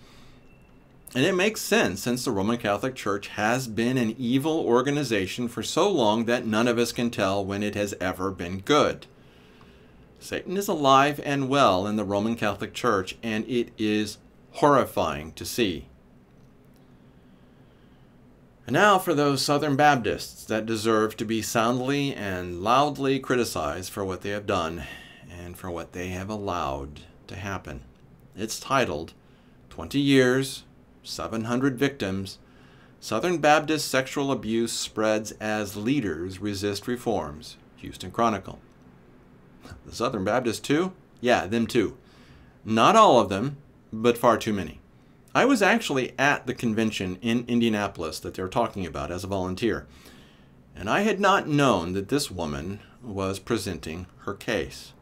And it makes sense since the Roman Catholic Church has been an evil organization for so long that none of us can tell when it has ever been good. Satan is alive and well in the Roman Catholic Church, and it is horrifying to see. And now for those Southern Baptists that deserve to be soundly and loudly criticized for what they have done and for what they have allowed to happen. It's titled, 20 Years, 700 Victims, Southern Baptist Sexual Abuse Spreads as Leaders Resist Reforms, Houston Chronicle. The Southern Baptists too? Yeah, them too. Not all of them, but far too many. I was actually at the convention in Indianapolis that they're talking about as a volunteer, and I had not known that this woman was presenting her case.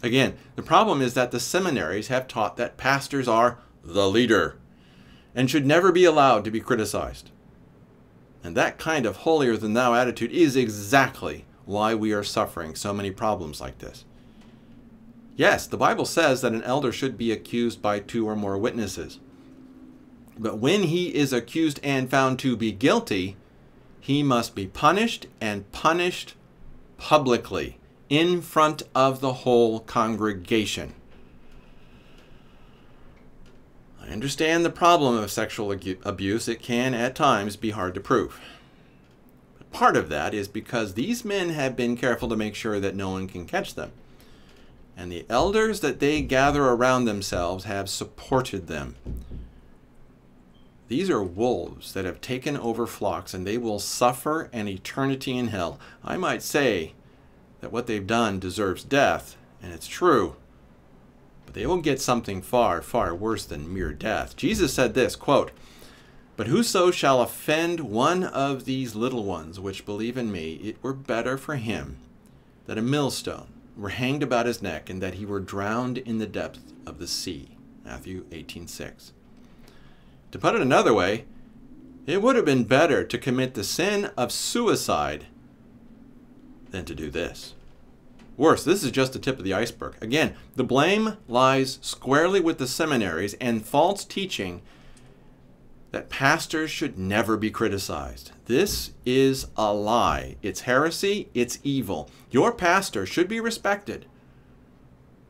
Again, the problem is that the seminaries have taught that pastors are the leader and should never be allowed to be criticized. And that kind of holier-than-thou attitude is exactly why we are suffering so many problems like this. Yes, the Bible says that an elder should be accused by 2 or more witnesses. But when he is accused and found to be guilty, he must be punished, and punished publicly in front of the whole congregation. I understand the problem of sexual abuse. It can at times be hard to prove. But part of that is because these men have been careful to make sure that no one can catch them. And the elders that they gather around themselves have supported them. These are wolves that have taken over flocks, and they will suffer an eternity in hell. I might say that what they've done deserves death, and it's true. But they will get something far, far worse than mere death. Jesus said this, quote, "But whoso shall offend one of these little ones which believe in me, it were better for him that a millstone were hanged about his neck, and that he were drowned in the depth of the sea." Matthew 18:6. To put it another way, it would have been better to commit the sin of suicide than to do this. Worse, this is just the tip of the iceberg. Again, the blame lies squarely with the seminaries and false teaching that pastors should never be criticized. This is a lie. It's heresy. It's evil. Your pastor should be respected,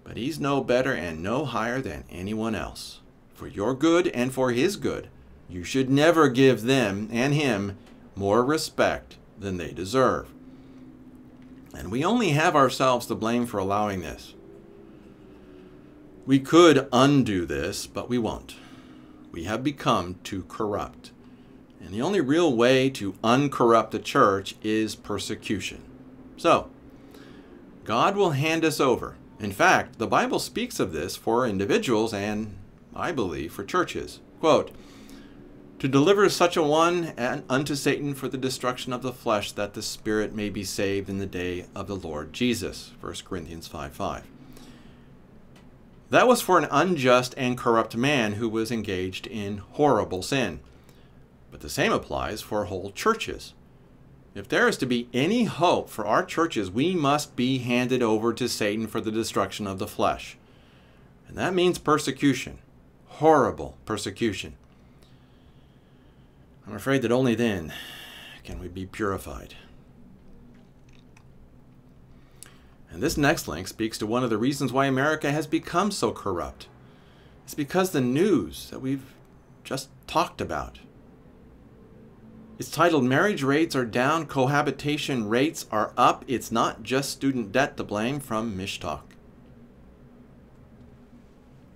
but he's no better and no higher than anyone else. For your good and for his good, you should never give them and him more respect than they deserve. And we only have ourselves to blame for allowing this. We could undo this, but we won't. We have become too corrupt. And the only real way to uncorrupt the church is persecution. So, God will hand us over. In fact, the Bible speaks of this for individuals and, I believe, for churches. Quote, "To deliver such a one unto Satan for the destruction of the flesh, that the spirit may be saved in the day of the Lord Jesus." 1 Corinthians 5:5. That was for an unjust and corrupt man who was engaged in horrible sin. But the same applies for whole churches. If there is to be any hope for our churches, we must be handed over to Satan for the destruction of the flesh. And that means persecution. Horrible persecution. I'm afraid that only then can we be purified. And this next link speaks to one of the reasons why America has become so corrupt. It's because the news that we've just talked about. It's titled, "Marriage Rates Are Down, Cohabitation Rates Are Up. It's Not Just Student Debt to Blame," from Mishtalk.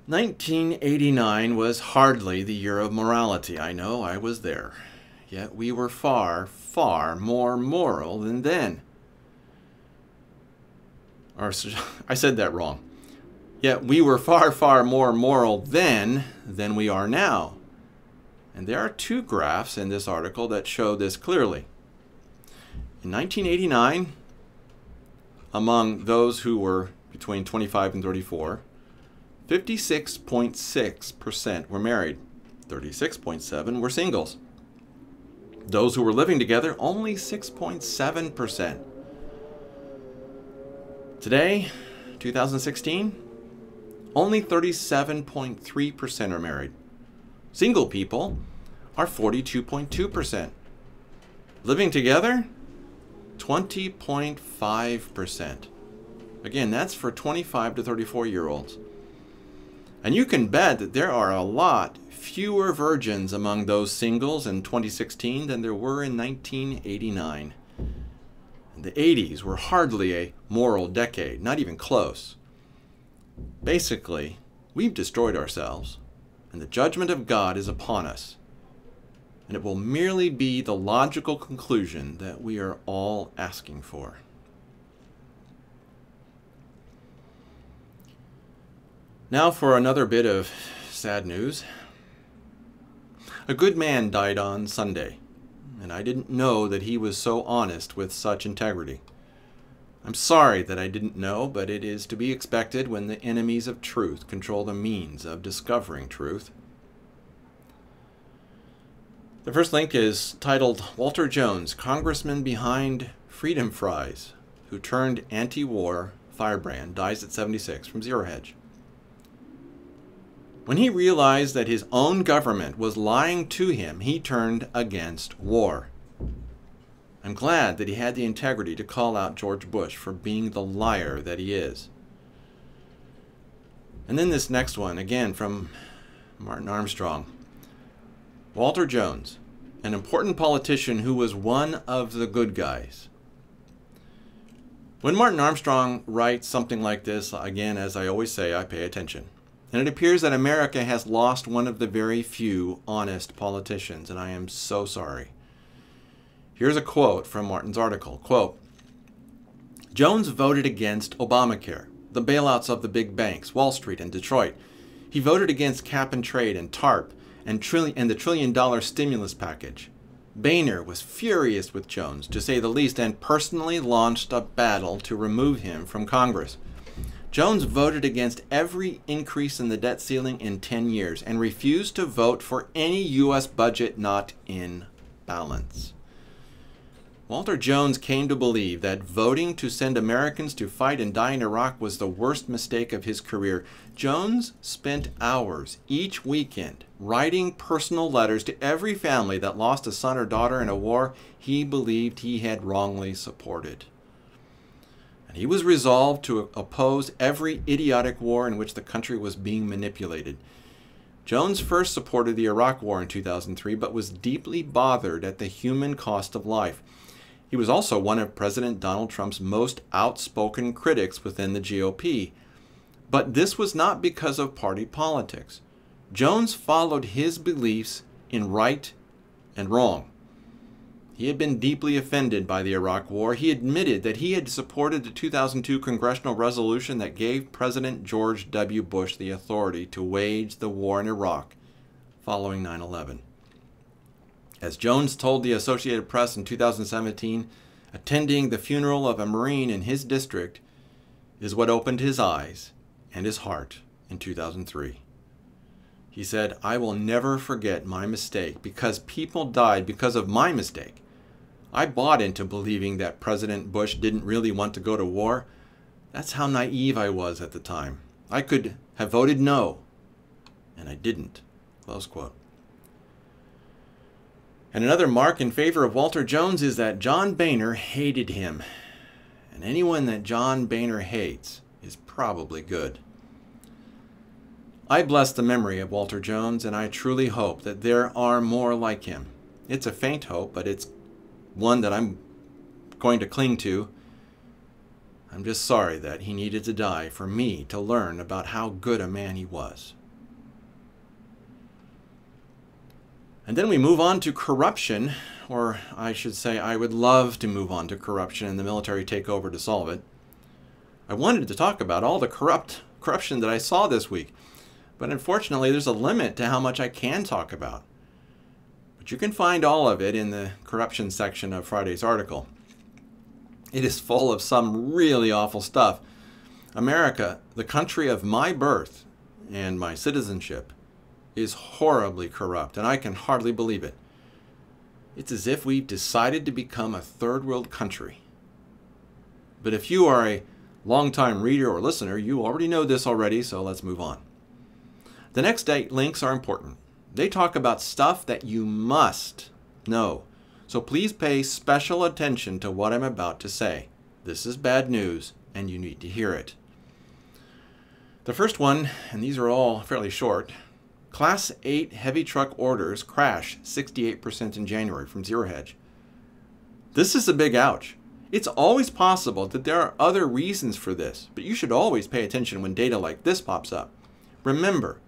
1989 was hardly the year of morality. I know, I was there. Yet we were far, far more moral than then. Or, I said that wrong. Yet we were far, far more moral then than we are now. And there are two graphs in this article that show this clearly. In 1989, among those who were between 25 and 34, 56.6% were married, 36.7% were singles. Those who were living together, only 6.7%. Today, 2016, only 37.3% are married. Single people are 42.2%. Living together, 20.5%. Again, that's for 25 to 34-year-olds. And you can bet that there are a lot fewer virgins among those singles in 2016 than there were in 1989. And the 80s were hardly a moral decade, not even close. Basically, we've destroyed ourselves, and the judgment of God is upon us. And it will merely be the logical conclusion that we are all asking for. Now for another bit of sad news. A good man died on Sunday, and I didn't know that he was so honest with such integrity. I'm sorry that I didn't know, but it is to be expected when the enemies of truth control the means of discovering truth. The first link is titled, "Walter Jones, Congressman Behind Freedom Fries, Who Turned Anti-War Firebrand, Dies at 76," from Zero Hedge. When he realized that his own government was lying to him, he turned against war. I'm glad that he had the integrity to call out George Bush for being the liar that he is. And then this next one, again from Martin Armstrong. Walter Jones, an important politician who was one of the good guys. When Martin Armstrong writes something like this, again, as I always say, I pay attention. And it appears that America has lost one of the very few honest politicians, and I am so sorry. Here's a quote from Martin's article. Quote, Jones voted against Obamacare, the bailouts of the big banks, Wall Street and Detroit. He voted against cap and trade and TARP and the trillion-dollar stimulus package. Boehner was furious with Jones, to say the least, and personally launched a battle to remove him from Congress. Jones voted against every increase in the debt ceiling in 10 years and refused to vote for any U.S. budget not in balance. Walter Jones came to believe that voting to send Americans to fight and die in Iraq was the worst mistake of his career. Jones spent hours each weekend writing personal letters to every family that lost a son or daughter in a war he believed he had wrongly supported. And he was resolved to oppose every idiotic war in which the country was being manipulated. Jones first supported the Iraq War in 2003, but was deeply bothered at the human cost of life. He was also one of President Donald Trump's most outspoken critics within the GOP. But this was not because of party politics. Jones followed his beliefs in right and wrong. He had been deeply offended by the Iraq War. He admitted that he had supported the 2002 congressional resolution that gave President George W. Bush the authority to wage the war in Iraq following 9/11. As Jones told the Associated Press in 2017, attending the funeral of a Marine in his district is what opened his eyes and his heart in 2003. He said, I will never forget my mistake because people died because of my mistake. I bought into believing that President Bush didn't really want to go to war. That's how naive I was at the time. I could have voted no, and I didn't. Close quote. And another mark in favor of Walter Jones is that John Boehner hated him. And anyone that John Boehner hates is probably good. I bless the memory of Walter Jones, and I truly hope that there are more like him. It's a faint hope, but it's one that I'm going to cling to. I'm just sorry that he needed to die for me to learn about how good a man he was. And then we move on to corruption, or I should say I would love to move on to corruption and the military takeover to solve it. I wanted to talk about all the corruption that I saw this week, but unfortunately there's a limit to how much I can talk about. But you can find all of it in the corruption section of Friday's article. It is full of some really awful stuff. America, the country of my birth and my citizenship, is horribly corrupt, and I can hardly believe it. It's as if we've decided to become a third world country. But if you are a longtime reader or listener, you already know this already, so let's move on. The next 8 links are important. They talk about stuff that you must know. So please pay special attention to what I'm about to say. This is bad news, and you need to hear it. The first one, and these are all fairly short, Class 8 heavy truck orders crash 68% in January from Zero Hedge. This is a big ouch. It's always possible that there are other reasons for this, but you should always pay attention when data like this pops up. Remember,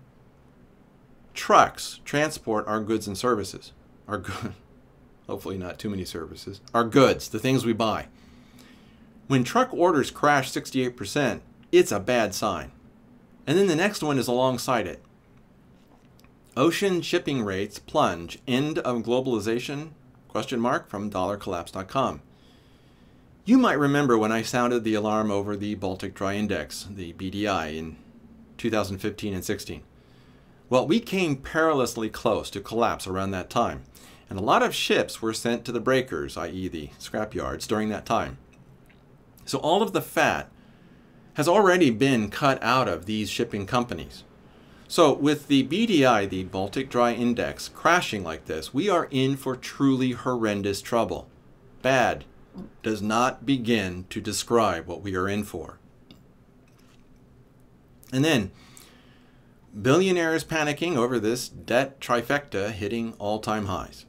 trucks transport our goods and services. Hopefully not too many services. Our goods, the things we buy. When truck orders crash 68%, it's a bad sign. And then the next one is alongside it. Ocean shipping rates plunge. End of globalization? ? From dollarcollapse.com. You might remember when I sounded the alarm over the Baltic Dry Index, the BDI, in 2015 and 16. Well, we came perilously close to collapse around that time, and a lot of ships were sent to the breakers, i.e. the scrapyards, during that time. So all of the fat has already been cut out of these shipping companies. So with the BDI, the Baltic Dry Index, crashing like this, we are in for truly horrendous trouble. Bad does not begin to describe what we are in for. And then, billionaires panicking over this debt trifecta hitting all-time highs.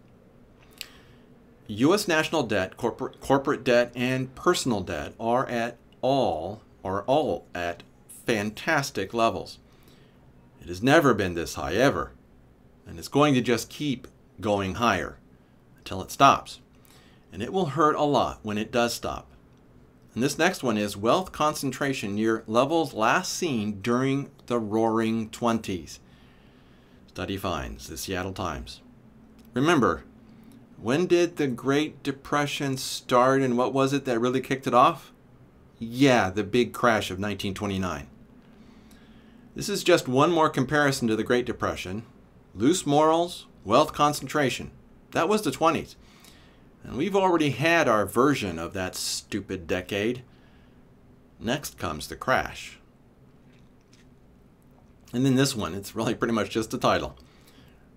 U.S. national debt, corporate debt, and personal debt are all at fantastic levels. It has never been this high ever, and it's going to just keep going higher until it stops. And it will hurt a lot when it does stop. And this next one is wealth concentration near levels last seen during the Roaring '20s. Study finds, the Seattle Times. Remember, when did the Great Depression start, and what was it that really kicked it off? Yeah, the big crash of 1929. This is just one more comparison to the Great Depression. Loose morals, wealth concentration. That was the 20s. And we've already had our version of that stupid decade. Next comes the crash. And then this one, it's really pretty much just the title.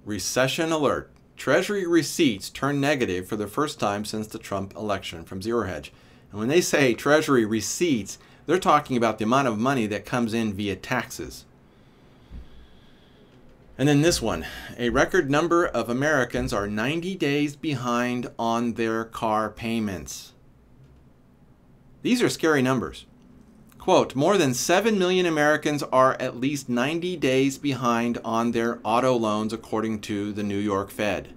Recession alert. Treasury receipts turn negative for the first time since the Trump election, from Zero Hedge. And when they say Treasury receipts, they're talking about the amount of money that comes in via taxes. And then this one, a record number of Americans are 90 days behind on their car payments. These are scary numbers. Quote, more than 7 million Americans are at least 90 days behind on their auto loans, according to the New York Fed.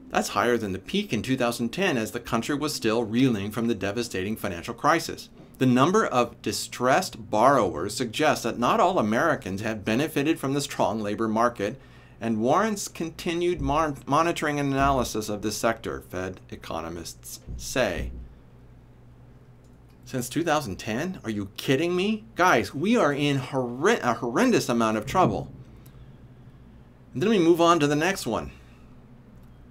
That's higher than the peak in 2010, as the country was still reeling from the devastating financial crisis. The number of distressed borrowers suggests that not all Americans have benefited from the strong labor market and warrants continued monitoring and analysis of this sector, Fed economists say. Since 2010? Are you kidding me? Guys, we are in a horrendous amount of trouble. And then we move on to the next one.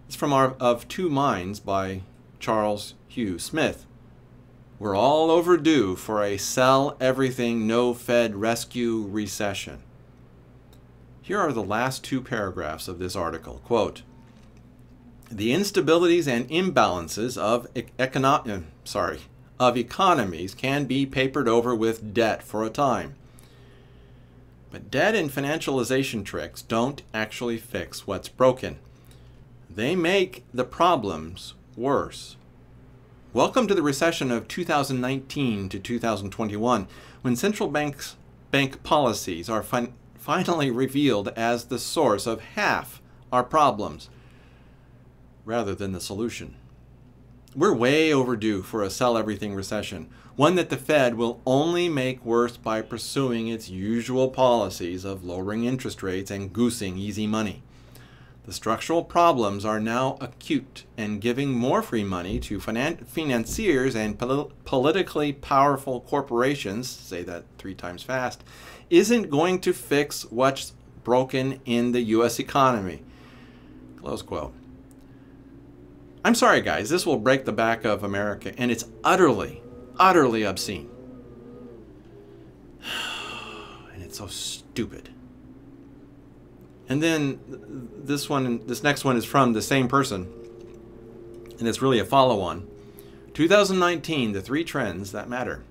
It's from Of Two Minds by Charles Hugh Smith. We're all overdue for a sell everything, no Fed rescue recession. Here are the last two paragraphs of this article. Quote, the instabilities and imbalances of economies can be papered over with debt for a time. But debt and financialization tricks don't actually fix what's broken. They make the problems worse. Welcome to the recession of 2019 to 2021, when central bank policies are finally revealed as the source of half our problems, rather than the solution. We're way overdue for a sell-everything recession, one that the Fed will only make worse by pursuing its usual policies of lowering interest rates and goosing easy money. The structural problems are now acute, and giving more free money to financiers and politically powerful corporations, say that 3 times fast, isn't going to fix what's broken in the U.S. economy. Close quote. I'm sorry, guys, this will break the back of America, and it's utterly, utterly obscene. And it's so stupid. And then this next one is from the same person, and it's really a follow-on. 2019, the 3 trends that matter.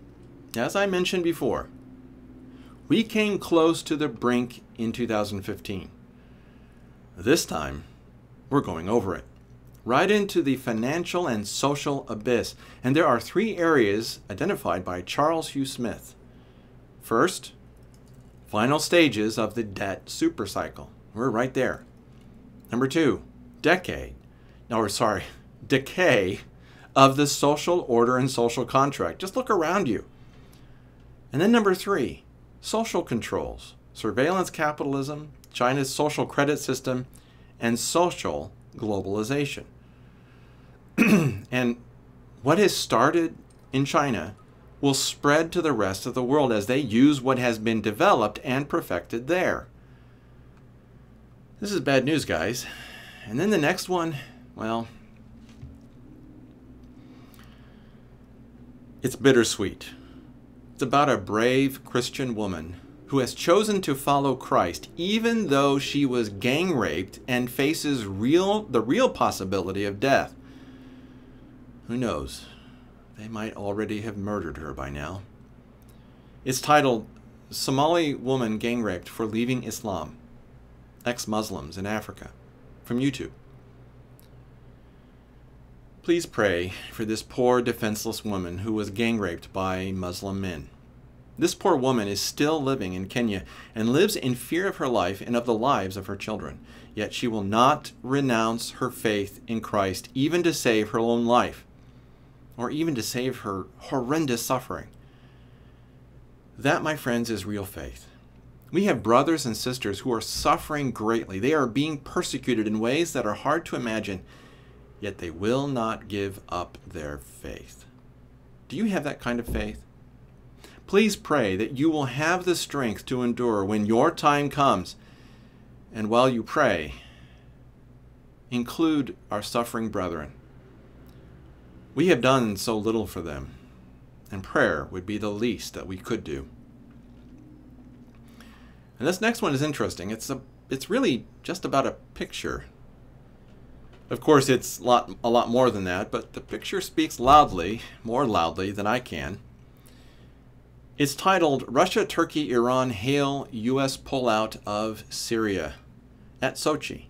As I mentioned before, we came close to the brink in 2015. This time, we're going over it, right into the financial and social abyss. And there are 3 areas identified by Charles Hugh Smith. First, final stages of the debt supercycle. We're right there. Number 2, decay of the social order and social contract. Just look around you. And then number 3, social controls, surveillance capitalism, China's social credit system, and social globalization. And what has started in China will spread to the rest of the world as they use what has been developed and perfected there. This is bad news, guys. And then the next one, well, it's bittersweet. It's about a brave Christian woman who has chosen to follow Christ, even though she was gang raped and faces the real possibility of death. Who knows? They might already have murdered her by now. It's titled, Somali Woman Gang Raped for Leaving Islam. Ex-Muslims in Africa, from YouTube. Please pray for this poor defenseless woman who was gang raped by Muslim men. This poor woman is still living in Kenya and lives in fear of her life and of the lives of her children. Yet she will not renounce her faith in Christ, even to save her own life, or even to save her horrendous suffering. That, my friends, is real faith. We have brothers and sisters who are suffering greatly. They are being persecuted in ways that are hard to imagine, yet they will not give up their faith. Do you have that kind of faith? Please pray that you will have the strength to endure when your time comes. And while you pray, include our suffering brethren. We have done so little for them, and prayer would be the least that we could do. And this next one is interesting. It's really just about a picture. Of course, it's a lot more than that, but the picture speaks loudly, more loudly than I can. It's titled, Russia, Turkey, Iran Hail U.S. Pullout of Syria at Sochi,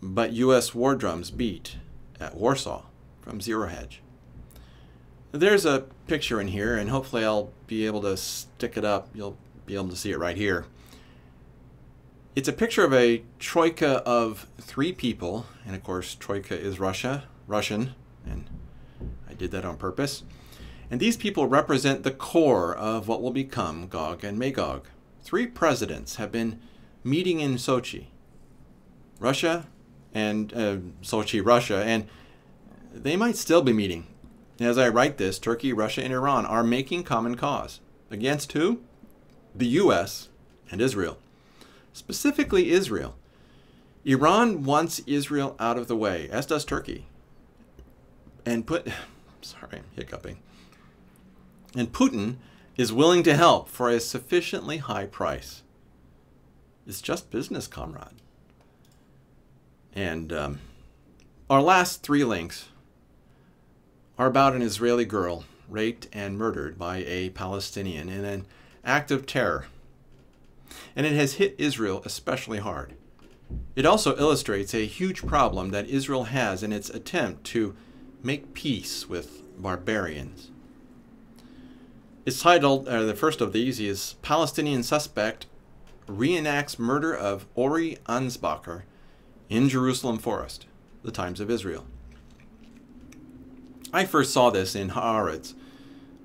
but U.S. war drums beat at Warsaw from Zero Hedge. There's a picture in here, and hopefully I'll be able to stick it up. You'll be able to see it right here. It's a picture of a troika of 3 people, and of course troika is Russian, and I did that on purpose. And these people represent the core of what will become Gog and Magog. 3 presidents have been meeting in Sochi, Russia, and they might still be meeting. As I write this, Turkey, Russia, and Iran are making common cause. Against who? The U.S. and Israel. Specifically Israel. Iran wants Israel out of the way, as does Turkey. And And Putin is willing to help for a sufficiently high price. It's just business, comrade. And our last 3 links are about an Israeli girl raped and murdered by a Palestinian in an act of terror. And it has hit Israel especially hard. It also illustrates a huge problem that Israel has in its attempt to make peace with barbarians. It's titled, the first of these is Palestinian Suspect Reenacts Murder of Ori Ansbacher in Jerusalem Forest, the Times of Israel. I first saw this in Haaretz.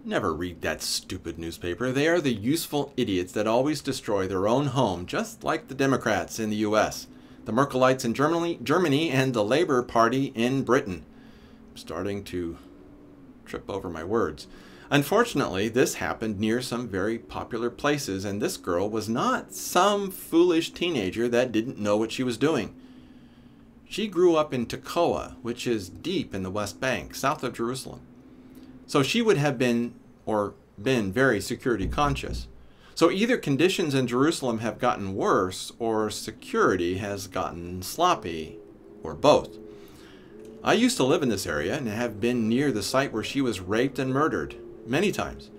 Never read that stupid newspaper. They are the useful idiots that always destroy their own home, just like the Democrats in the U.S., the Merkelites in Germany, and the Labour Party in Britain. I'm starting to trip over my words. Unfortunately, this happened near some very popular places, and this girl was not some foolish teenager that didn't know what she was doing. She grew up in Tekoa, which is deep in the West Bank, south of Jerusalem. So she would have been very security conscious. So either conditions in Jerusalem have gotten worse, or security has gotten sloppy, or both. I used to live in this area and have been near the site where she was raped and murdered many times.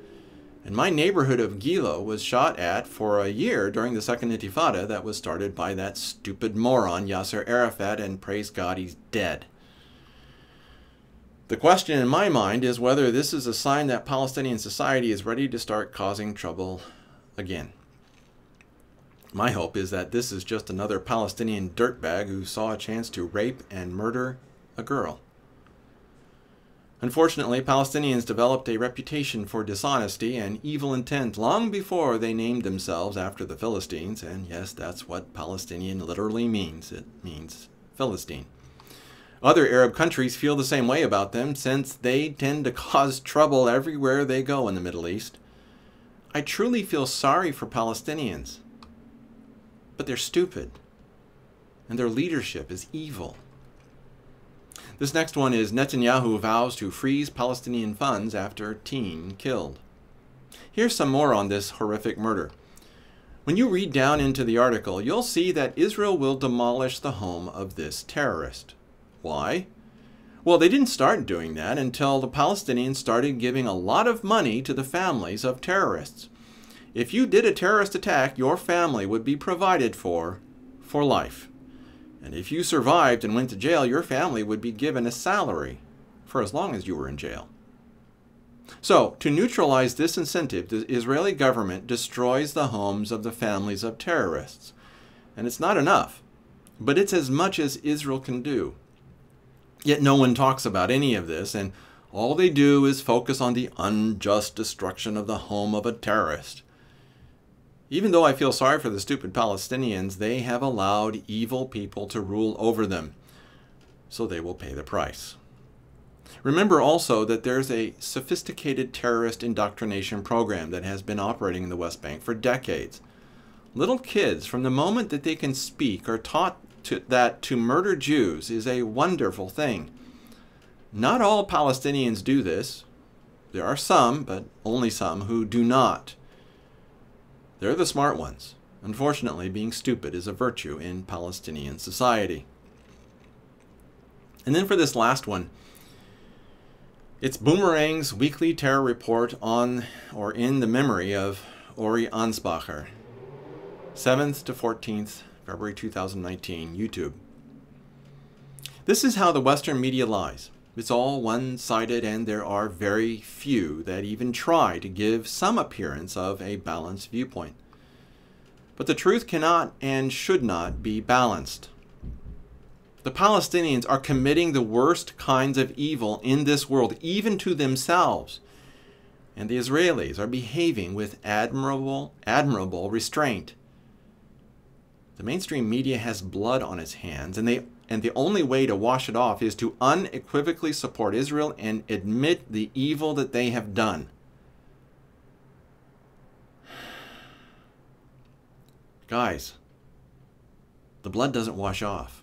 And my neighborhood of Gilo was shot at for a year during the Second Intifada that was started by that stupid moron Yasser Arafat, and praise God he's dead. The question in my mind is whether this is a sign that Palestinian society is ready to start causing trouble again. My hope is that this is just another Palestinian dirtbag who saw a chance to rape and murder a girl. Unfortunately, Palestinians developed a reputation for dishonesty and evil intent long before they named themselves after the Philistines, and yes, that's what Palestinian literally means. It means Philistine. Other Arab countries feel the same way about them, since they tend to cause trouble everywhere they go in the Middle East. I truly feel sorry for Palestinians, but they're stupid, and their leadership is evil. This next one is Netanyahu vows to freeze Palestinian funds after teen killed. Here's some more on this horrific murder. When you read down into the article, you'll see that Israel will demolish the home of this terrorist. Why? Well, they didn't start doing that until the Palestinians started giving a lot of money to the families of terrorists. If you did a terrorist attack, your family would be provided for life. And if you survived and went to jail, your family would be given a salary for as long as you were in jail. So, to neutralize this incentive, the Israeli government destroys the homes of the families of terrorists. And it's not enough, but it's as much as Israel can do. Yet no one talks about any of this, and all they do is focus on the unjust destruction of the home of a terrorist. Even though I feel sorry for the stupid Palestinians, they have allowed evil people to rule over them, so they will pay the price. Remember also that there's a sophisticated terrorist indoctrination program that has been operating in the West Bank for decades. Little kids, from the moment that they can speak, are taught that to murder Jews is a wonderful thing. Not all Palestinians do this. There are some, but only some, who do not. They're the smart ones. Unfortunately, being stupid is a virtue in Palestinian society. And then for this last one, it's Boomerang's weekly terror report on or in the memory of Ori Ansbacher, 7th to 14th, February 2019, YouTube. This is how the Western media lies. It's all one-sided, and there are very few that even try to give some appearance of a balanced viewpoint. But the truth cannot and should not be balanced. The Palestinians are committing the worst kinds of evil in this world, even to themselves. And the Israelis are behaving with admirable restraint. The mainstream media has blood on its hands, and the only way to wash it off is to unequivocally support Israel and admit the evil that they have done. Guys, the blood doesn't wash off.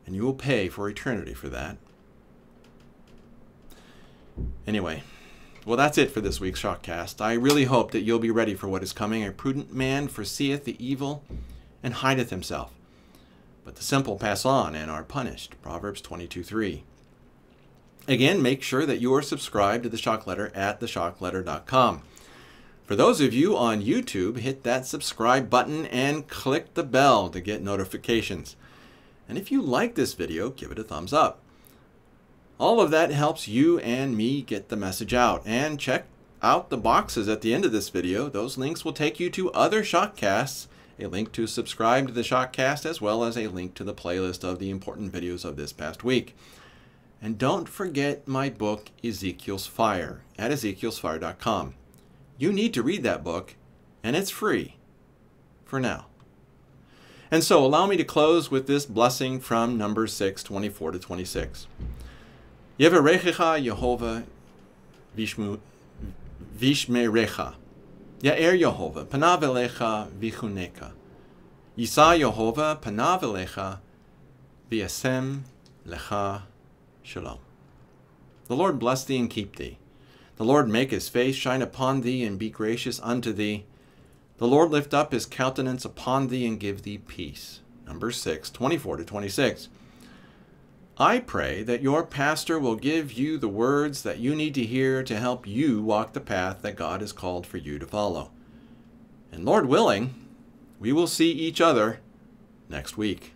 And you will pay for eternity for that. Anyway, well, that's it for this week's ShockCast. I really hope that you'll be ready for what is coming. A prudent man foreseeth the evil and hideth himself. But the simple pass on and are punished. Proverbs 22:3. Again, make sure that you are subscribed to the Shock Letter at theshockletter.com. For those of you on YouTube, hit that subscribe button and click the bell to get notifications. And if you like this video, give it a thumbs up. All of that helps you and me get the message out. And check out the boxes at the end of this video. Those links will take you to other ShockCasts, a link to subscribe to the ShockCast, as well as a link to the playlist of the important videos of this past week. And don't forget my book, Ezekiel's Fire, at ezekielsfire.com. You need to read that book, and it's free for now. And so allow me to close with this blessing from Numbers 6:24-26. Yevarechecha Yehovah vishmerecha. Ya'er Yehovah panav elecha vichuneka. Yisa Yehovah panav elecha v'yasem lecha shalom. The Lord bless thee and keep thee. The Lord make his face shine upon thee and be gracious unto thee. The Lord lift up his countenance upon thee and give thee peace. Numbers 6:24-26. I pray that your pastor will give you the words that you need to hear to help you walk the path that God has called for you to follow. And Lord willing, we will see each other next week.